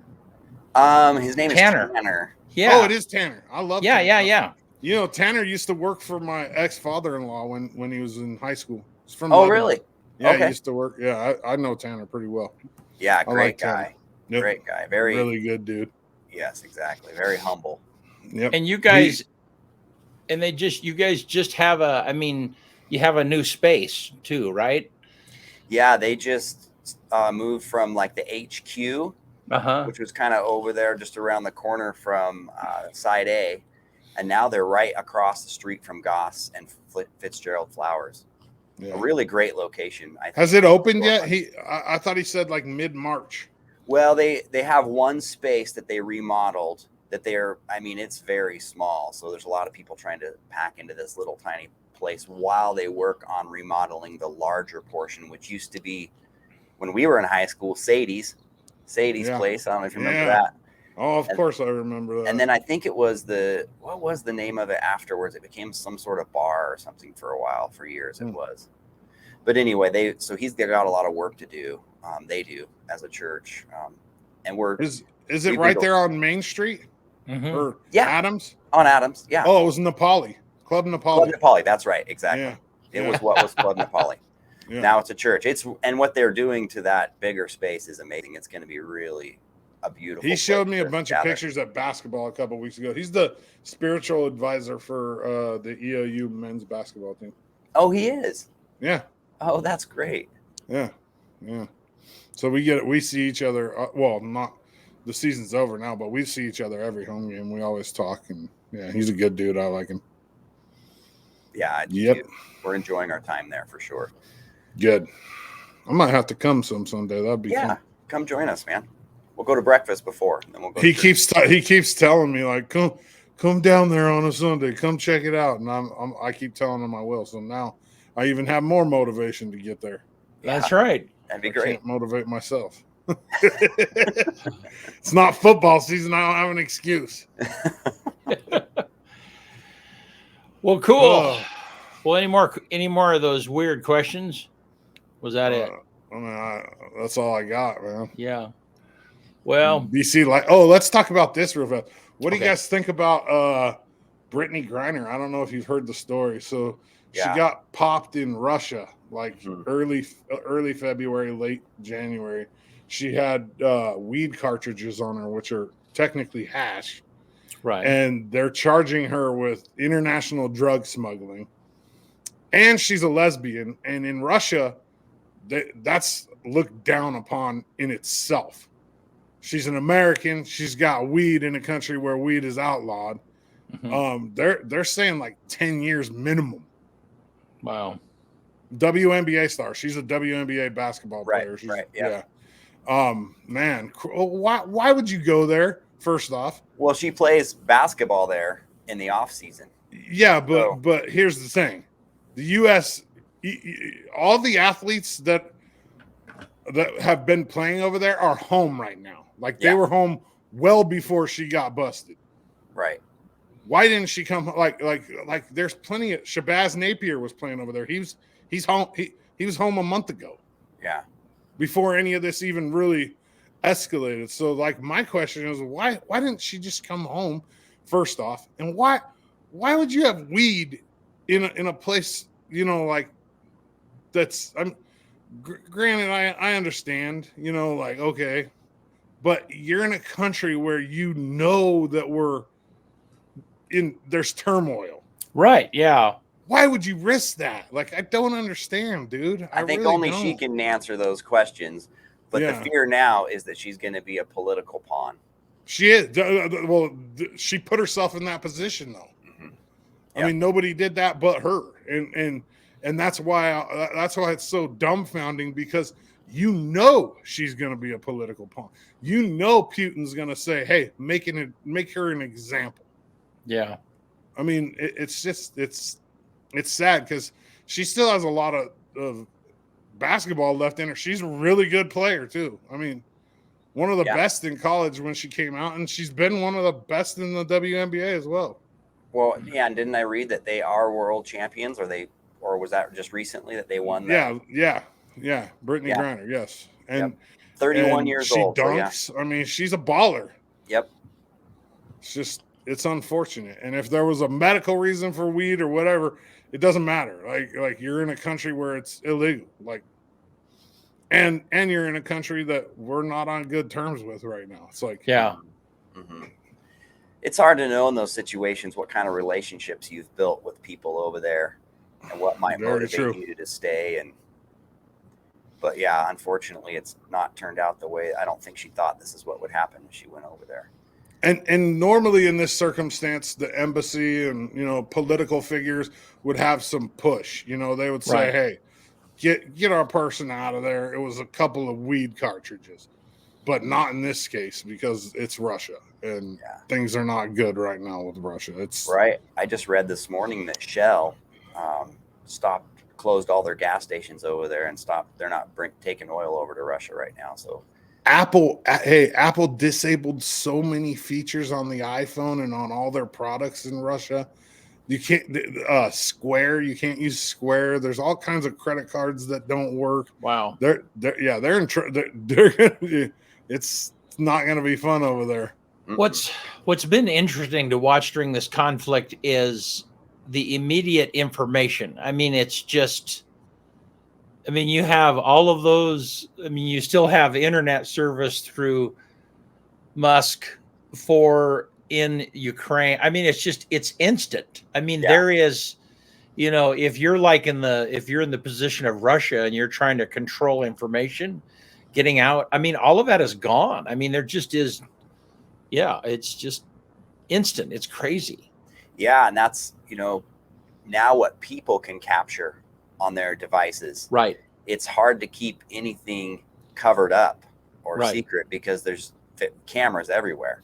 Speaker 4: His name
Speaker 1: Tanner.
Speaker 4: is Tanner.
Speaker 1: Yeah.
Speaker 2: Oh, it is Tanner. I love
Speaker 1: Yeah,
Speaker 2: Tanner.
Speaker 1: yeah.
Speaker 2: You know, Tanner used to work for my ex-father-in-law when he was in high school. He's from
Speaker 4: Oh,
Speaker 2: Lebanon.
Speaker 4: really?
Speaker 2: Yeah,
Speaker 4: Okay.
Speaker 2: he used to work. Yeah, I know Tanner pretty well.
Speaker 4: Yeah,
Speaker 2: I
Speaker 4: great
Speaker 2: like Tanner.
Speaker 4: guy.
Speaker 2: Yep.
Speaker 4: Great guy. Very
Speaker 2: Really good dude.
Speaker 4: Yes, exactly. Very humble.
Speaker 2: Yep.
Speaker 1: And you guys, you guys just have you have a new space too, right?
Speaker 4: Yeah, they just moved from like the HQ, which was kind of over there just around the corner from side A. And now they're right across the street from Goss and Fitzgerald Flowers.
Speaker 2: Yeah.
Speaker 4: A really great location. I think.
Speaker 2: Has it opened yet? I thought he said like mid-March.
Speaker 4: Well, they have one space that they remodeled that it's very small. So there's a lot of people trying to pack into this little tiny place while they work on remodeling the larger portion, which used to be, when we were in high school, Sadie's place. I don't know if you remember that.
Speaker 2: Oh, of course I remember that.
Speaker 4: And then I think it was what was the name of it afterwards? It became some sort of bar or something for a while, for years it was. But anyway, he's got a lot of work to do. They do as a church. And
Speaker 2: is it right there on Main Street?
Speaker 1: Mm-hmm.
Speaker 2: Or Adams?
Speaker 4: On Adams, yeah.
Speaker 2: Oh, it was Nepali. Club Nepali.
Speaker 4: Club Nepali, that's right, exactly.
Speaker 2: Yeah.
Speaker 4: It was what was Club Nepali.
Speaker 2: Yeah.
Speaker 4: Now it's a church. And what they're doing to that bigger space is amazing. It's going to be really a beautiful.
Speaker 2: He showed me a bunch of pictures at basketball a couple of weeks ago. He's the spiritual advisor for the EOU men's basketball team.
Speaker 4: Oh, he is?
Speaker 2: Yeah.
Speaker 4: Oh, that's great.
Speaker 2: Yeah. So we see each other. Not the season's over now, but we see each other every home game. We always talk, and yeah, he's a good dude. I like him.
Speaker 4: Yeah.
Speaker 2: Yep.
Speaker 4: We're enjoying our time there for sure.
Speaker 2: Good. I might have to come someday. That'd be fun.
Speaker 4: Come join us, man. We'll go to breakfast before, and then we'll go.
Speaker 2: He keeps telling me like, come down there on a Sunday, come check it out, and I keep telling him I will. So now I even have more motivation to get there.
Speaker 1: That's right.
Speaker 4: That'd be great.
Speaker 2: I can't motivate myself. It's not football season. I don't have an excuse.
Speaker 1: Well, cool. Well, any more of those weird questions? Was that it?
Speaker 2: I mean, that's all I got, man.
Speaker 1: Yeah. Well,
Speaker 2: BC, let's talk about this real fast. What do you guys think about Brittany Griner? I don't know if you've heard the story. So she got popped in Russia, like early February, late January. She had weed cartridges on her, which are technically hash.
Speaker 1: Right.
Speaker 2: And they're charging her with international drug smuggling. And she's a lesbian. And in Russia, that's looked down upon in itself. She's an American. She's got weed in a country where weed is outlawed. Mm-hmm. They're saying like 10 years minimum.
Speaker 1: Wow.
Speaker 2: WNBA star. She's a WNBA basketball player.
Speaker 4: Right. Yeah.
Speaker 2: Man, why would you go there? First off,
Speaker 4: well, she plays basketball there in the off season.
Speaker 2: Yeah, but here's the thing: the U.S. all the athletes that have been playing over there are home right now. Like they were home well before she got busted.
Speaker 4: Right.
Speaker 2: Why didn't she come? Like there's plenty of Shabazz Napier was playing over there. He's home. He was home a month ago.
Speaker 4: Yeah.
Speaker 2: Before any of this even really escalated. So like my question is why didn't she just come home first off? And why would you have weed in a place, like that's granted I understand, like okay, but you're in a country where that there's turmoil.
Speaker 1: Right, yeah.
Speaker 2: Why would you risk that? Like I don't understand, dude.
Speaker 4: I think really only she can answer those questions. But the fear now is that she's going to be a political pawn. She is.
Speaker 2: Well, she put herself in that position, though. Mm-hmm. I mean, nobody did that but her, and that's why it's so dumbfounding because she's going to be a political pawn. Putin's going to say, "Hey, make her an example."
Speaker 1: Yeah.
Speaker 2: I mean, it's sad because she still has a lot of basketball left in her. She's a really good player too. I mean, one of the best in college when she came out, and she's been one of the best in the WNBA as well.
Speaker 4: Well, yeah, and didn't I read that they are world champions, or was that just recently that they won?
Speaker 2: Yeah. Brittany Griner, yes, and
Speaker 4: 31
Speaker 2: and
Speaker 4: years
Speaker 2: she
Speaker 4: old.
Speaker 2: dunks.
Speaker 4: So
Speaker 2: I mean, she's a baller.
Speaker 4: Yep.
Speaker 2: It's unfortunate, and if there was a medical reason for weed or whatever, it doesn't matter. Like you're in a country where it's illegal, like, and you're in a country that we're not on good terms with right now. It's like,
Speaker 4: Mm-hmm. It's hard to know in those situations what kind of relationships you've built with people over there, and what might motivate you to stay. But yeah, unfortunately, it's not turned out the way. I don't think she thought this is what would happen if she went over there.
Speaker 2: And normally in this circumstance, the embassy and, you know, political figures would have some push. You know, they would say, hey, get our person out of there. It was a couple of weed cartridges, but not in this case because it's Russia and things are not good right now with Russia. It's
Speaker 4: right. I just read this morning that Shell closed all their gas stations over there and stopped. They're not taking oil over to Russia right now. So
Speaker 2: Apple disabled so many features on the iPhone and on all their products in Russia. You can't Square. You can't use Square. There's all kinds of credit cards that don't work.
Speaker 1: Wow.
Speaker 2: They're it's not going to be fun over there.
Speaker 1: What's been interesting to watch during this conflict is the immediate information. I mean, it's just. I mean, you have all of those. I mean, you still have internet service through Musk in Ukraine. I mean, it's instant. I mean, there is, you know, if you're in the position of Russia and you're trying to control information getting out, I mean, all of that is gone. I mean, there just is. Yeah, it's just instant. It's crazy.
Speaker 4: Yeah. And that's, you know, now what people can capture on their devices.
Speaker 1: Right.
Speaker 4: It's hard to keep anything covered up or secret because there's cameras everywhere.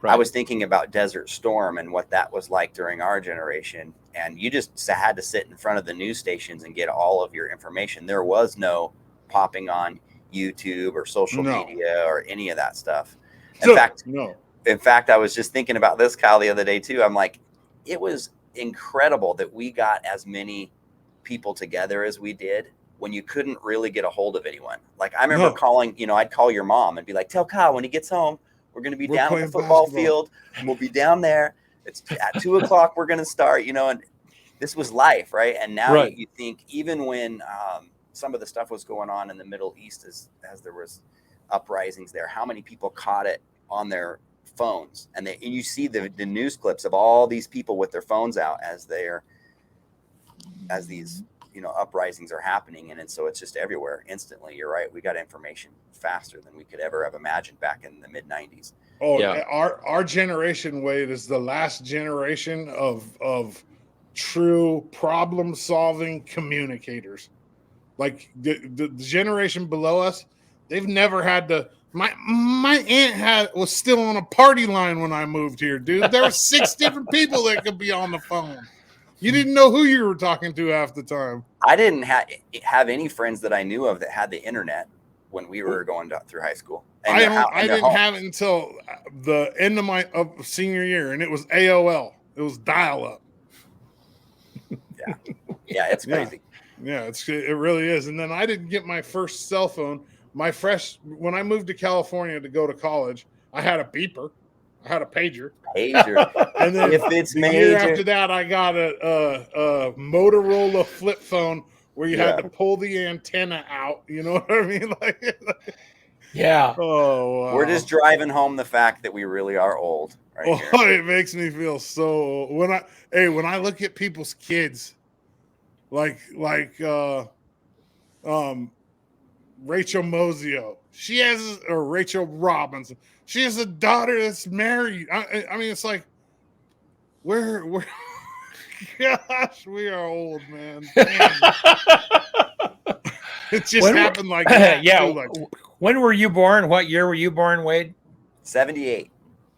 Speaker 4: Right. I was thinking about Desert Storm and what that was like during our generation. And you just had to sit in front of the news stations and get all of your information. There was no popping on YouTube or social media or any of that stuff. In fact, I was just thinking about this, Kyle, the other day too. I'm like, it was incredible that we got as many people together as we did when you couldn't really get a hold of anyone. Like I remember calling, you know, I'd call your mom and be like, tell Kyle when he gets home, we're going to be down at the football field. We'll be down there. It's at 2:00. We're going to start, you know, and this was life. Right. And now you think even when some of the stuff was going on in the Middle East as there was uprisings there, how many people caught it on their phones and you see the news clips of all these people with their phones out as these, you know, uprisings are happening. And so it's just everywhere instantly. You're right. We got information faster than we could ever have imagined back in the mid-90s.
Speaker 2: Oh, yeah. Our generation, Wade, is the last generation of true problem-solving communicators. Like the generation below us, they've never had to. My aunt was still on a party line when I moved here, dude. There were 6 different people that could be on the phone. You didn't know who you were talking to half the time.
Speaker 4: I didn't have any friends that I knew of that had the internet when we were going through high school.
Speaker 2: I didn't have it until the end of my senior year, and it was AOL. It was dial-up.
Speaker 4: Yeah, it's crazy.
Speaker 2: Yeah, it really is. And then I didn't get my first cell phone. When I moved to California to go to college, I had a beeper. I had a pager. And then
Speaker 4: if it's
Speaker 2: the year after that, I got a Motorola flip phone where you had to pull the antenna out. You know what I mean?
Speaker 1: Yeah.
Speaker 2: Oh, wow.
Speaker 4: We're just driving home the fact that we really are old. Right here.
Speaker 2: It makes me feel so old. When I look at people's kids, like Rachel Mozio, or Rachel Robinson. She has a daughter that's married. I mean, it's like, we're gosh, we are old, man. It just happened like that.
Speaker 1: Yeah. Too, when were you born? What year were you born, Wade?
Speaker 4: 78.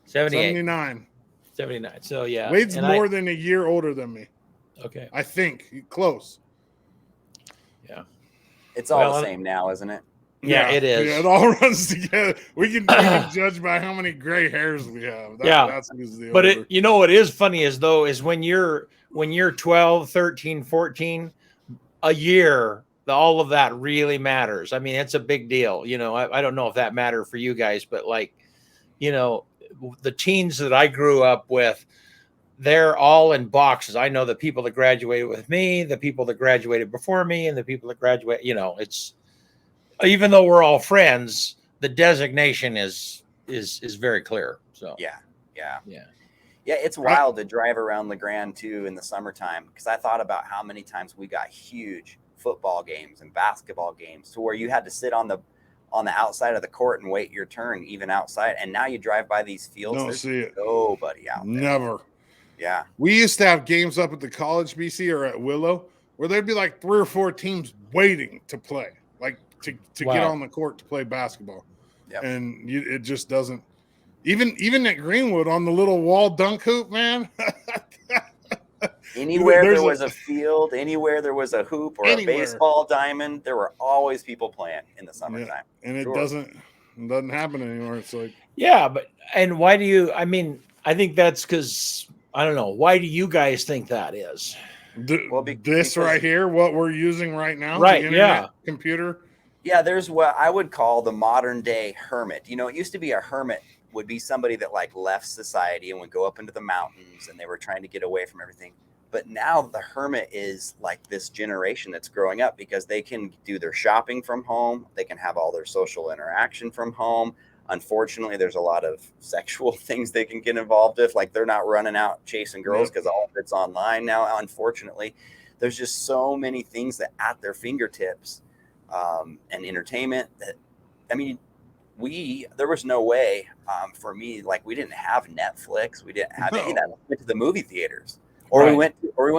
Speaker 2: 79.
Speaker 1: 79. So yeah.
Speaker 2: Wade's more than a year older than me.
Speaker 1: Okay.
Speaker 2: I think close.
Speaker 4: Yeah. It's all the same now, isn't it?
Speaker 1: Yeah, it is.
Speaker 2: Yeah, it all runs together. We can judge by how many gray hairs we have. That's who's the
Speaker 1: but
Speaker 2: older.
Speaker 1: what is funny is when you're 12, 13, 14, a year, all of that really matters. I mean, it's a big deal. I don't know if that mattered for you guys, but the teens that I grew up with, they're all in boxes. I know the people that graduated with me, the people that graduated before me, and the people that graduate. It's, even though we're all friends, the designation is very clear. So
Speaker 4: Yeah.
Speaker 1: Yeah,
Speaker 4: it's wild to drive around LeGrand too in the summertime, because I thought about how many times we got huge football games and basketball games to where you had to sit on the outside of the court and wait your turn, even outside. And now you drive by these fields,
Speaker 2: Don't
Speaker 4: there's
Speaker 2: see it.
Speaker 4: nobody out there.
Speaker 2: Never.
Speaker 4: Yeah.
Speaker 2: We used to have games up at the college, BC, or at Willow, where there'd be like 3 or 4 teams waiting to play, like to get on the court to play basketball.
Speaker 4: Yep.
Speaker 2: And it just doesn't. Even at Greenwood on the little wall dunk hoop, man.
Speaker 4: Anywhere there was a field, anywhere there was a hoop or a baseball diamond, there were always people playing in the summertime.
Speaker 2: Yeah. And it doesn't happen anymore. It's like,
Speaker 1: and why do you? I mean, I think that's because I don't know. Why do you guys think that is?
Speaker 2: This right here, what we're using right now,
Speaker 1: right?
Speaker 2: The internet, computer.
Speaker 4: Yeah, there's what I would call the modern day hermit. It used to be a hermit would be somebody that like left society and would go up into the mountains and they were trying to get away from everything. But now the hermit is like this generation that's growing up because they can do their shopping from home. They can have all their social interaction from home. Unfortunately, there's a lot of sexual things they can get involved with. Like they're not running out chasing girls because all of it's online now. Unfortunately, there's just so many things that at their fingertips and entertainment that, I mean, there was no way for me, like we didn't have Netflix. We didn't have any of that. We went to the movie theaters or we went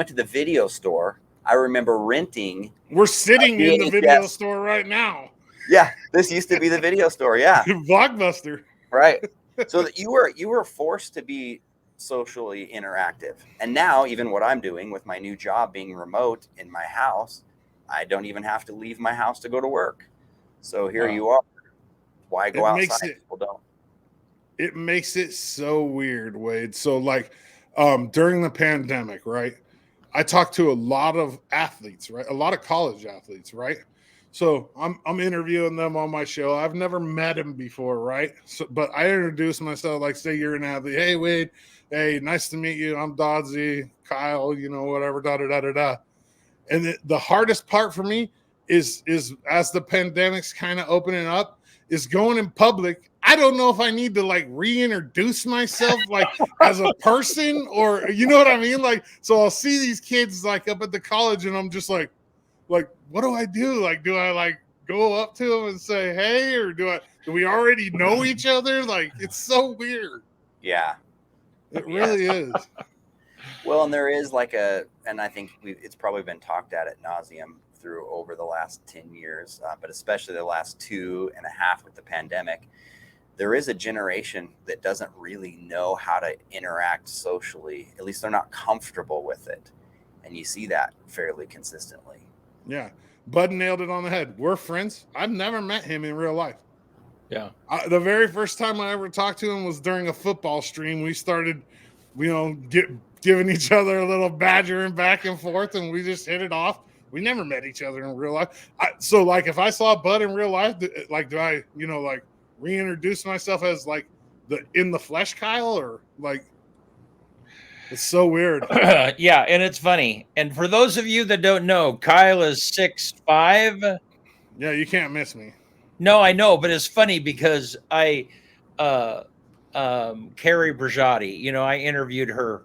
Speaker 4: to the video store. I remember renting.
Speaker 2: We're sitting in the video store right now.
Speaker 4: Yeah. This used to be the video store. Yeah.
Speaker 2: Blockbuster.
Speaker 4: Right. So that you were forced to be socially interactive. And now even what I'm doing with my new job being remote in my house, I don't even have to leave my house to go to work. So here you are. Why go outside? People don't.
Speaker 2: It makes it so weird, Wade. So like during the pandemic, right? I talked to a lot of athletes, right? A lot of college athletes, right? So I'm interviewing them on my show. I've never met them before, right? So, but I introduce myself, like say you're an athlete. Hey, Wade. Hey, nice to meet you. I'm Doddsy, Kyle, whatever, da-da-da-da-da. And the hardest part for me is as the pandemic's kind of opening up, is going in public. I don't know if I need to like reintroduce myself like as a person or you know what I mean? Like, so I'll see these kids like up at the college and I'm just like, what do I do? Like, do I like go up to them and say, hey, or do we already know each other? Like, it's so weird.
Speaker 4: Yeah.
Speaker 2: It really is.
Speaker 4: Well, and there is like and I think it's probably been talked at nauseum through over the last 10 years, but especially the last 2.5 with the pandemic, there is a generation that doesn't really know how to interact socially. At least they're not comfortable with it. And you see that fairly consistently.
Speaker 2: Yeah. Bud nailed it on the head. We're friends. I've never met him in real life.
Speaker 1: Yeah.
Speaker 2: The very first time I ever talked to him was during a football stream. We started, giving each other a little badgering back and forth, and we just hit it off. We never met each other in real life. So, like, if I saw Bud in real life, like, do I, like, reintroduce myself as, like, the in the flesh Kyle, or, like, it's so weird.
Speaker 1: Yeah, and it's funny. And for those of you that don't know, Kyle is 6'5".
Speaker 2: Yeah, you can't miss me.
Speaker 1: No, I know, but it's funny because Carrie Brajati, I interviewed her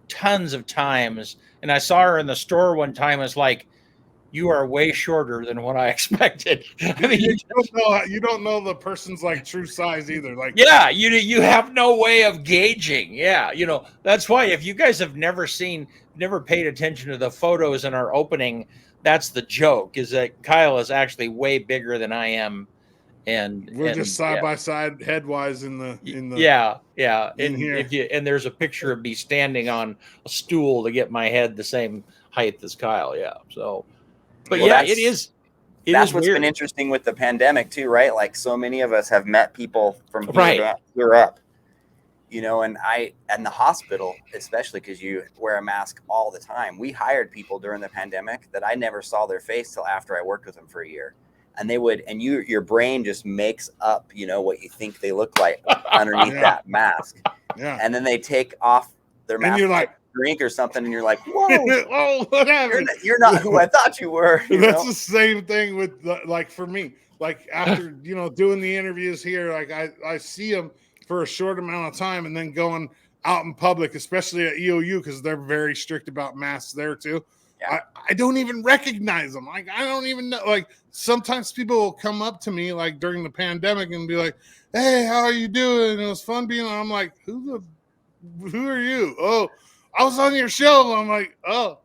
Speaker 1: tons of times, and I saw her in the store one time. It's like, you are way shorter than what I expected. I mean,
Speaker 2: you don't know the person's like true size either. Like,
Speaker 1: yeah, you have no way of gauging. Yeah, that's why if you guys have never paid attention to the photos in our opening, that's the joke, is that Kyle is actually way bigger than I am. And
Speaker 2: we're just side by side, headwise in the
Speaker 1: yeah.
Speaker 2: In here.
Speaker 1: And there's a picture of me standing on a stool to get my head the same height as Kyle. Yeah. So, but it is.
Speaker 4: That's
Speaker 1: is
Speaker 4: what's
Speaker 1: weird.
Speaker 4: been interesting with the pandemic too, right? Like so many of us have met people from here,
Speaker 1: Right.
Speaker 4: here up, you know, and the hospital, especially because you wear a mask all the time. We hired people during the pandemic that I never saw their face till after I worked with them for a year. And they would, and your brain just makes up, you know, what you think they look like underneath
Speaker 2: Yeah.
Speaker 4: that mask.
Speaker 2: Yeah.
Speaker 4: And then they take off their mask,
Speaker 2: And you're like,
Speaker 4: drink or something, and you're like, whoa,
Speaker 2: oh, what happened?
Speaker 4: you're not who I thought you were. You
Speaker 2: That's
Speaker 4: know?
Speaker 2: the same thing with like for me, like after doing the interviews here, like I see them for a short amount of time and then going out in public, especially at EOU because they're very strict about masks there too.
Speaker 4: Yeah.
Speaker 2: I don't even recognize them. Like I don't even know. Like sometimes people will come up to me like during the pandemic and be like, "Hey, how are you doing? It was fun being." I'm like, "Who are you?" "Oh, I was on your show." I'm like, "Oh,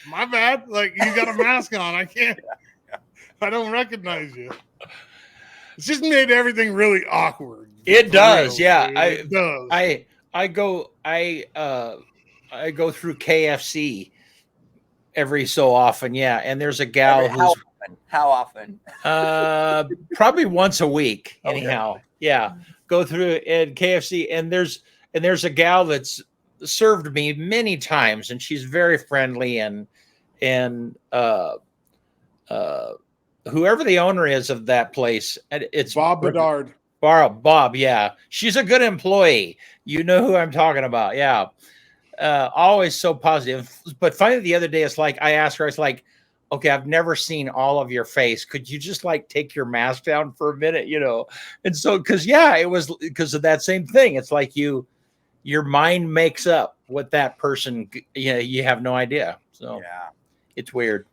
Speaker 2: my bad. Like you got a mask on. I can't. I don't recognize you." It's just made everything really awkward.
Speaker 1: It does,
Speaker 2: Real,
Speaker 1: yeah.
Speaker 2: dude. It does.
Speaker 1: I go through KFC every so often, yeah. And there's a gal who's
Speaker 4: How often?
Speaker 1: probably once a week,
Speaker 4: Okay.
Speaker 1: anyhow. Yeah, go through at KFC, and there's a gal that's served me many times, and she's very friendly, and whoever the owner is of that place, it's
Speaker 2: Bob Bedard.
Speaker 1: Bob, yeah, she's a good employee. You know who I'm talking about, yeah. Always so positive. But finally, the other day, it's like I asked her, it's like, okay, I've never seen all of your face. Could you just like take your mask down for a minute, you know? And so, because it was because of that same thing. It's like your mind makes up what that person. You have no idea. So
Speaker 4: Yeah,
Speaker 1: it's weird.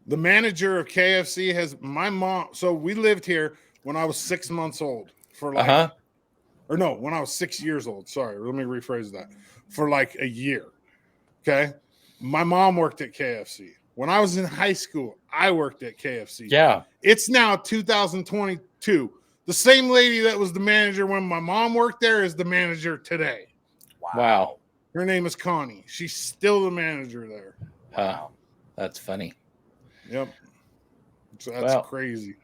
Speaker 2: The manager of KFC has my mom. So we lived here when I was 6 months old for like, or no, when I was 6 years old. Sorry, let me rephrase that. For like a year. Okay. My mom worked at KFC. When I was in high school, I worked at KFC.
Speaker 1: Yeah.
Speaker 2: It's now 2022. The same lady that was the manager when my mom worked there is the manager today.
Speaker 1: Wow.
Speaker 2: Her name is Connie. She's still the manager there.
Speaker 4: wow.
Speaker 1: That's funny.
Speaker 2: Yep. So that's crazy.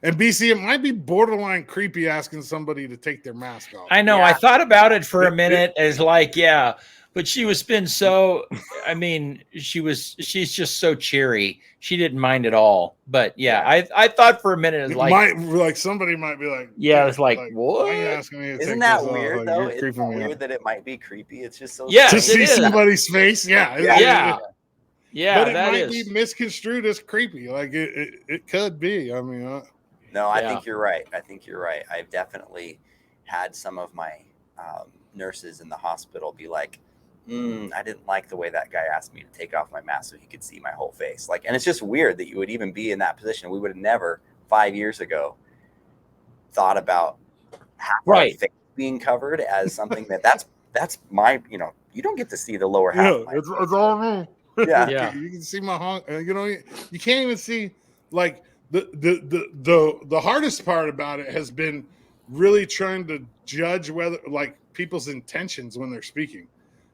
Speaker 2: And BC, it might be borderline creepy asking somebody to take their mask off.
Speaker 1: I know.
Speaker 4: Yeah.
Speaker 1: I thought about it for a minute as like, yeah, but she was been so, I mean, she's just so cheery. She didn't mind at all. But yeah. I thought for a minute as like
Speaker 2: somebody might be like,
Speaker 1: yeah, it's like what?
Speaker 2: Why are you asking me to
Speaker 4: Isn't
Speaker 2: take
Speaker 4: that
Speaker 2: this off?
Speaker 4: weird
Speaker 2: Like,
Speaker 4: though?
Speaker 2: you're
Speaker 4: Isn't
Speaker 2: creeping
Speaker 4: that
Speaker 2: me
Speaker 4: weird
Speaker 2: out.
Speaker 4: that it might be creepy? It's just so
Speaker 1: Yes,
Speaker 2: To
Speaker 4: strange.
Speaker 2: see
Speaker 1: is.
Speaker 2: somebody's face, yeah.
Speaker 1: Yeah. Yeah,
Speaker 2: But it
Speaker 1: that
Speaker 2: might
Speaker 1: is.
Speaker 2: be misconstrued as creepy. Like it could be. I mean,
Speaker 4: No, I
Speaker 1: Yeah.
Speaker 4: think you're right. I've definitely had some of my nurses in the hospital be like, I didn't like the way that guy asked me to take off my mask so he could see my whole face. Like, and it's just weird that you would even be in that position. We would have never 5 years ago thought about half our face being covered as something that's my, you don't get to see the lower half.
Speaker 2: yeah, it's all me.
Speaker 4: Yeah.
Speaker 1: Yeah.
Speaker 2: You can see my honk. You can't even see like the hardest part about it has been really trying to judge whether like people's intentions when they're speaking,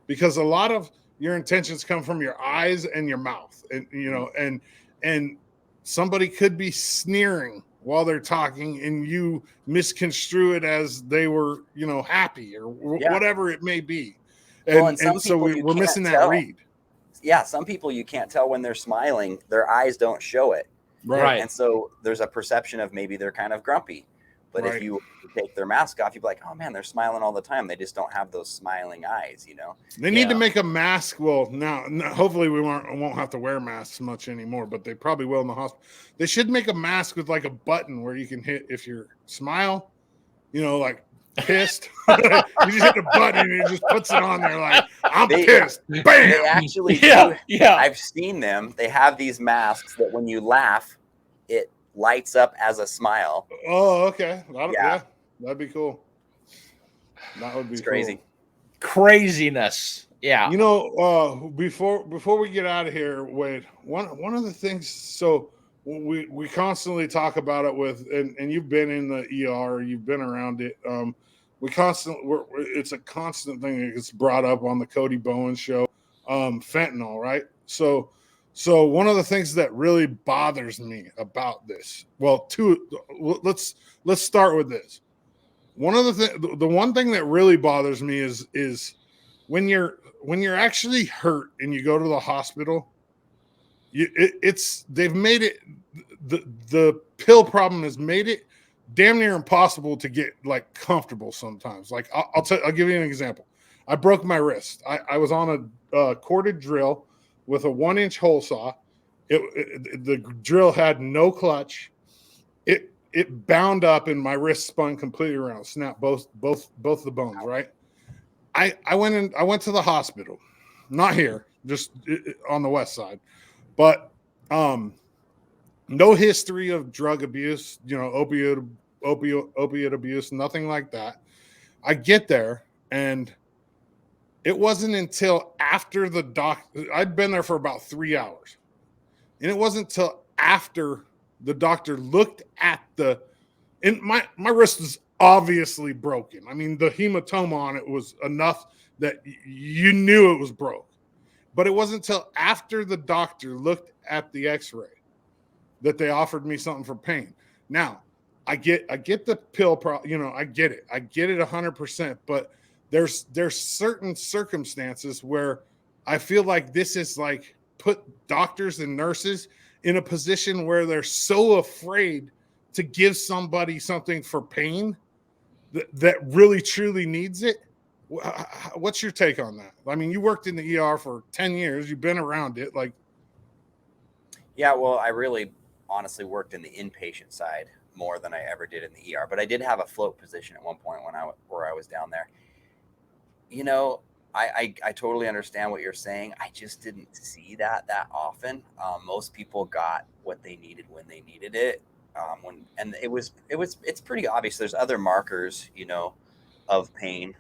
Speaker 2: because a lot of your intentions come from your eyes and your mouth, and and somebody could be sneering while they're talking and you misconstrue it as they were happy or whatever it may be, and so we're missing that read.
Speaker 4: Yeah, some people you can't tell when they're smiling, their eyes don't show it.
Speaker 1: Right.
Speaker 4: And so there's a perception of maybe they're kind of grumpy. But if you take their mask off, you'd be like, oh man, they're smiling all the time. They just don't have those smiling eyes,
Speaker 2: They need to make a mask. Well, now hopefully we won't have to wear masks much anymore, but they probably will in the hospital. They should make a mask with like a button where you can hit if you smile, like pissed. You just hit the button and it just puts it on there like I'm pissed. Bam!
Speaker 4: They actually
Speaker 1: Yeah.
Speaker 4: I've seen them. They have these masks that when you laugh, it lights up as a smile.
Speaker 2: Oh, okay. That'd be cool. That would be
Speaker 4: crazy.
Speaker 1: Craziness. Yeah.
Speaker 2: Before we get out of here, Wade, one of the things, so we constantly talk about it and you've been in the ER, you've been around it. It's a constant thing that gets brought up on the Cody Bowen show. Fentanyl, right? So So one of the things that really bothers me about this, let's start with this. The one thing that really bothers me is when you're actually hurt and you go to the hospital, they've made it, the pill problem has made it damn near impossible to get like comfortable sometimes. Like I'll give you an example. I broke my wrist. I was on a corded drill with a 1-inch hole saw. The drill had no clutch. It bound up and my wrist spun completely around, snapped both the bones. Right. I went to the hospital, not here, just on the west side, but no history of drug abuse, opiate abuse, nothing like that. I get there, and it wasn't until after the I'd been there for about 3 hours, and it wasn't until after the doctor looked at and my wrist was obviously broken. I mean, the hematoma on it was enough that you knew it was broke. But it wasn't until after the doctor looked at the x-ray that they offered me something for pain. Now, I get the pill I get it 100%, but there's certain circumstances where I feel like this is like put doctors and nurses in a position where they're so afraid to give somebody something for pain that really truly needs it. What's your take on that? I mean, you worked in the ER for 10 years. You've been around it. Like,
Speaker 4: yeah, well, I really honestly worked in the inpatient side more than I ever did in the ER, but I did have a float position at one point where I was down there. I totally understand what you're saying. I just didn't see that often. Most people got what they needed when they needed it. It's pretty obvious. There's other markers, of pain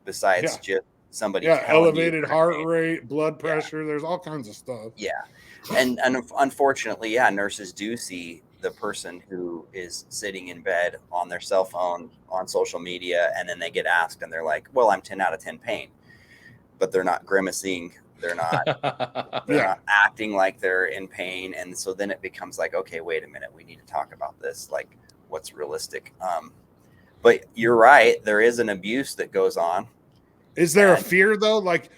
Speaker 4: besides just somebody
Speaker 2: elevated heart rate, blood pressure. There's all kinds of stuff.
Speaker 4: Yeah. And unfortunately, nurses do see the person who is sitting in bed on their cell phone on social media, and then they get asked and they're like, well, I'm 10 out of 10 pain, but they're not grimacing. They're not, not acting like they're in pain. And so then it becomes like, okay, wait a minute, we need to talk about this. Like, what's realistic? But you're right. There is an abuse that goes on.
Speaker 2: Is there a fear though? Like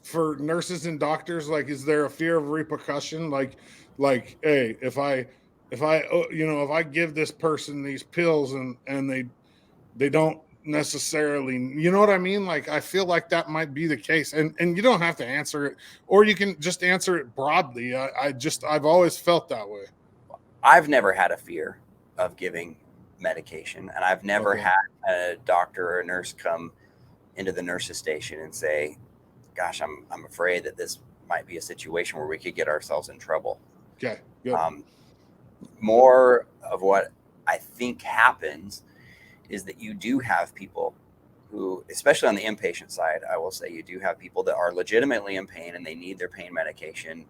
Speaker 2: for nurses and doctors, like, is there a fear of repercussion? Like, hey, if I give this person these pills and they don't necessarily, you know what I mean? Like, I feel like that might be the case, and you don't have to answer it, or you can just answer it broadly. I've always felt that way.
Speaker 4: I've never had a fear of giving medication, and I've never had a doctor or a nurse come into the nurse's station and say, gosh, I'm afraid that this might be a situation where we could get ourselves in trouble.
Speaker 2: Okay, good.
Speaker 4: More of what I think happens is that you do have people who, especially on the inpatient side, I will say you do have people that are legitimately in pain and they need their pain medication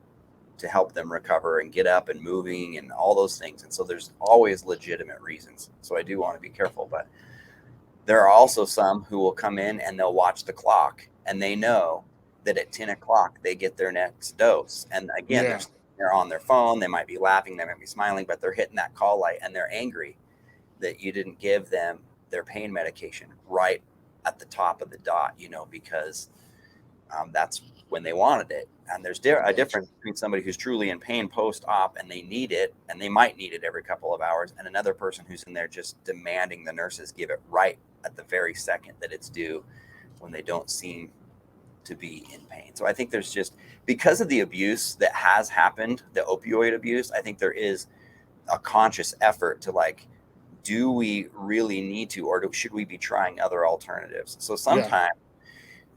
Speaker 4: to help them recover and get up and moving and all those things. And so there's always legitimate reasons. So I do want to be careful, but there are also some who will come in and they'll watch the clock and they know that at 10 o'clock they get their next dose. And again, they're on their phone. They might be laughing. They might be smiling, but they're hitting that call light and they're angry that you didn't give them their pain medication right at the top of the dot, because that's when they wanted it. And there's a difference between somebody who's truly in pain post-op and they need it, and they might need it every couple of hours, and another person who's in there just demanding the nurses give it right at the very second that it's due when they don't seem to be in pain. So I think there's just, because of the abuse that has happened, the opioid abuse, I think there is a conscious effort to like, do we really need to, or should we be trying other alternatives? So sometimes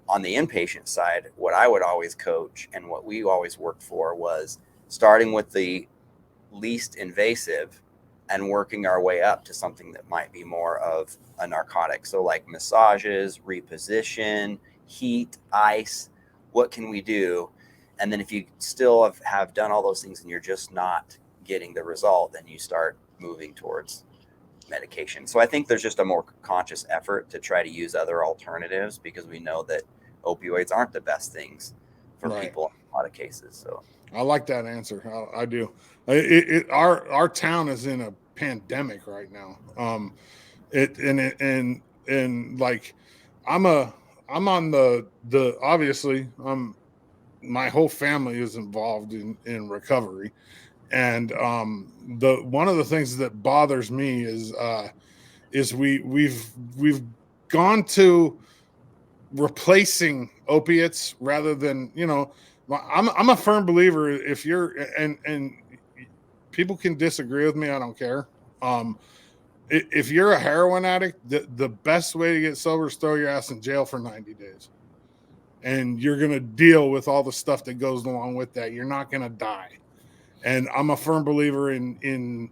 Speaker 4: on the inpatient side, what I would always coach and what we always worked for was starting with the least invasive and working our way up to something that might be more of a narcotic. So like massages, reposition, heat, ice, what can we do? And then if you still have done all those things and you're just not getting the result, then you start moving towards medication. So I think there's just a more conscious effort to try to use other alternatives, because we know that opioids aren't the best things for people a lot of cases. So
Speaker 2: I like that answer. I do. Our town is in a pandemic right now. And like I'm on the obviously my whole family is involved in recovery, and the one of the things that bothers me is we've gone to replacing opiates rather than, I'm a firm believer, if you're, and people can disagree with me, I don't care. If you're a heroin addict, the best way to get sober is throw your ass in jail for 90 days, and you're going to deal with all the stuff that goes along with that. You're not going to die. And I'm a firm believer in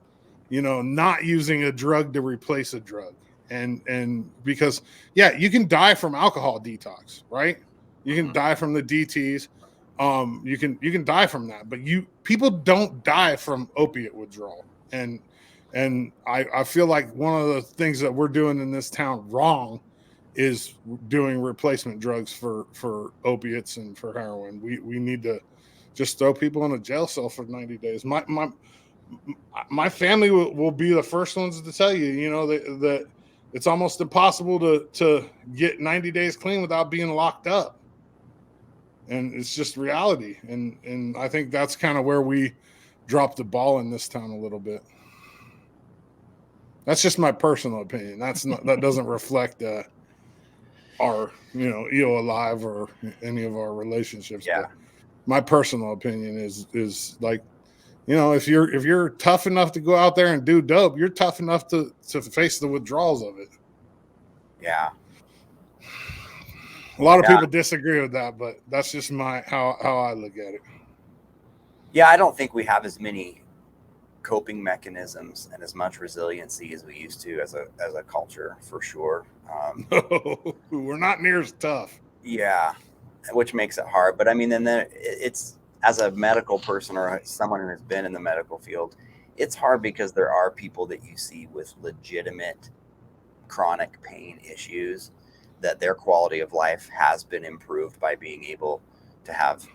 Speaker 2: not using a drug to replace a drug. And because, yeah, you can die from alcohol detox, right? You can die from the DTs. You can die from that, but people don't die from opiate withdrawal. And I feel like one of the things that we're doing in this town wrong is doing replacement drugs for opiates and for heroin. We need to just throw people in a jail cell for 90 days. My family will be the first ones to tell you, that it's almost impossible to get 90 days clean without being locked up. And it's just reality. And I think that's kind of where we dropped the ball in this town a little bit. That's just my personal opinion. That doesn't reflect our, EOA Live or any of our relationships.
Speaker 4: Yeah.
Speaker 2: But my personal opinion is like, if you're tough enough to go out there and do dope, you're tough enough to face the withdrawals of it.
Speaker 4: Yeah.
Speaker 2: A lot of people disagree with that, but that's just how I look at it.
Speaker 4: Yeah, I don't think we have as many coping mechanisms and as much resiliency as we used to as a culture, for sure.
Speaker 2: No, we're not near as tough.
Speaker 4: Yeah, which makes it hard. But I mean, then it's, as a medical person or someone who has been in the medical field, it's hard because there are people that you see with legitimate chronic pain issues that their quality of life has been improved by being able to have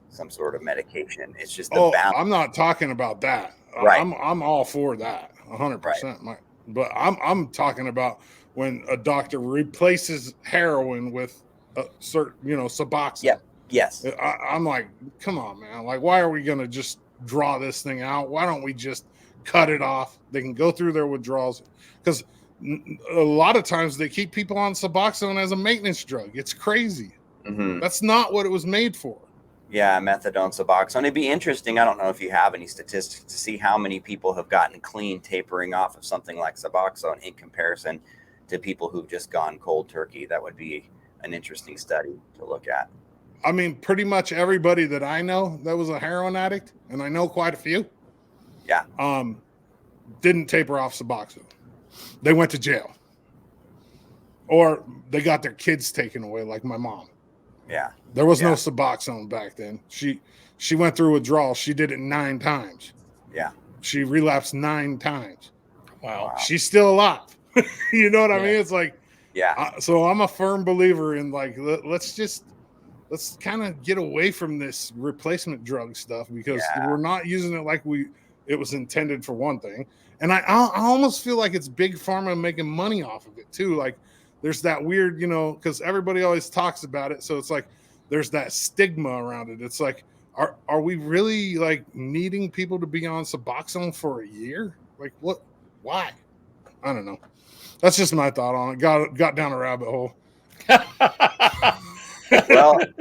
Speaker 4: some sort of medication. It's just the balance.
Speaker 2: I'm not talking about that.
Speaker 4: Right.
Speaker 2: I'm all for that 100%. Right. But I'm talking about when a doctor replaces heroin with a certain, Suboxone.
Speaker 4: Yeah. Yes.
Speaker 2: I'm like, come on, man. Like, why are we going to just draw this thing out? Why don't we just cut it off? They can go through their withdrawals, because a lot of times they keep people on Suboxone as a maintenance drug. It's crazy.
Speaker 4: Mm-hmm.
Speaker 2: That's not what it was made for.
Speaker 4: Yeah, methadone, Suboxone. It'd be interesting. I don't know if you have any statistics to see how many people have gotten clean tapering off of something like Suboxone in comparison to people who've just gone cold turkey. That would be an interesting study to look at.
Speaker 2: I mean, pretty much everybody that I know that was a heroin addict, and I know quite a few, didn't taper off Suboxone. They went to jail, or they got their kids taken away, like my mom.
Speaker 4: Yeah.
Speaker 2: There was no Suboxone back then. She went through withdrawal. She did it 9 times.
Speaker 4: Yeah.
Speaker 2: She relapsed 9 times.
Speaker 1: Wow.
Speaker 2: She's still alive. You know what I mean? It's like, so I'm a firm believer in, like, let's kind of get away from this replacement drug stuff, because we're not using it like it was intended for one thing. And I almost feel like it's big pharma making money off of it too. Like, there's that weird, because everybody always talks about it. So it's like, there's that stigma around it. It's like, are we really, like, needing people to be on Suboxone for a year? Like, what? Why? I don't know. That's just my thought on it. Got down a rabbit hole.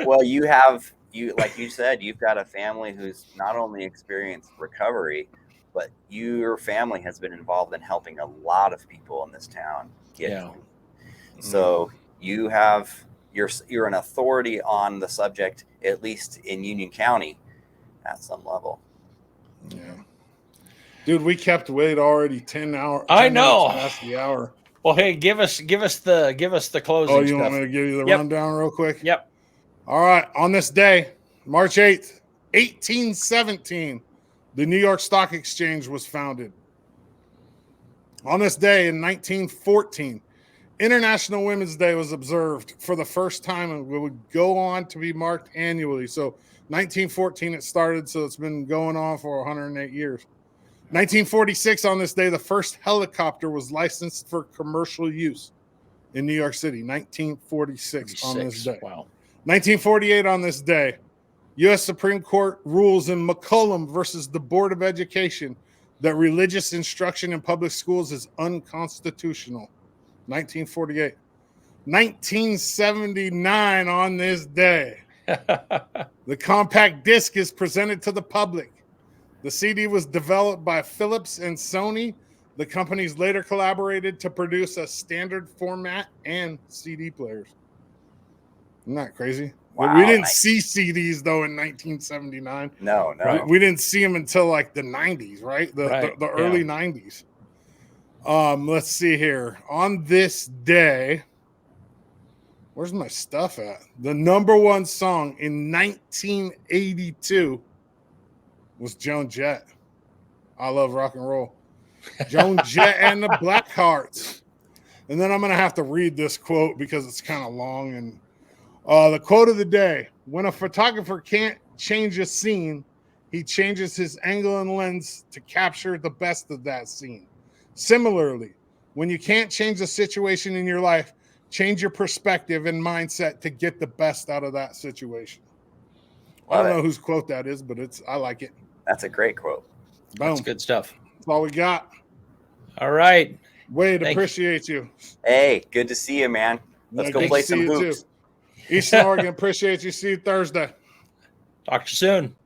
Speaker 4: well, you like you said, you've got a family who's not only experienced recovery, but your family has been involved in helping a lot of people in this town get clean. So you're an authority on the subject, at least in Union County, at some level.
Speaker 2: Yeah, dude, we kept Wade already 10 hours.
Speaker 1: I know.
Speaker 2: Past the hour.
Speaker 1: Well, hey, give us the closing.
Speaker 2: Oh, you
Speaker 1: stuff.
Speaker 2: Want me to give you the rundown real quick?
Speaker 1: Yep.
Speaker 2: All right. On this day, March 8th, 1817, the New York Stock Exchange was founded. On this day in 1914, International Women's Day was observed for the first time and would go on to be marked annually. So 1914 it started, so it's been going on for 108 years. 1946 on this day, the first helicopter was licensed for commercial use in New York City. 1946 on this day.
Speaker 1: Wow.
Speaker 2: 1948 on this day, U.S. Supreme Court rules in McCollum versus the Board of Education that religious instruction in public schools is unconstitutional. 1948. 1979 on this day, the compact disc is presented to the public. The CD was developed by Philips and Sony. The companies later collaborated to produce a standard format and CD players. Isn't that crazy?
Speaker 4: Wow,
Speaker 2: We didn't
Speaker 4: nice.
Speaker 2: see CDs though in 1979.
Speaker 4: No.
Speaker 2: We didn't see them until like the 90s, right? The early 90s. Let's see here. On this day, where's my stuff at? The number one song in 1982 was Joan Jett. I Love Rock and Roll. Joan Jett and the Blackhearts. And then I'm going to have to read this quote because it's kind of long. And the quote of the day: when a photographer can't change a scene, he changes his angle and lens to capture the best of that scene. Similarly, when you can't change a situation in your life, change your perspective and mindset to get the best out of that situation. I don't know whose quote that is, but I like it.
Speaker 4: That's a great quote.
Speaker 2: Boom.
Speaker 1: That's good stuff.
Speaker 2: That's all we got.
Speaker 1: All right.
Speaker 2: Wade, appreciate you.
Speaker 4: Hey, good to see you, man. Let's
Speaker 2: Yeah,
Speaker 4: go
Speaker 2: good
Speaker 4: play
Speaker 2: to see
Speaker 4: some
Speaker 2: you
Speaker 4: hoops.
Speaker 2: too. Eastern Oregon, appreciate you. See you Thursday.
Speaker 1: Talk to you soon.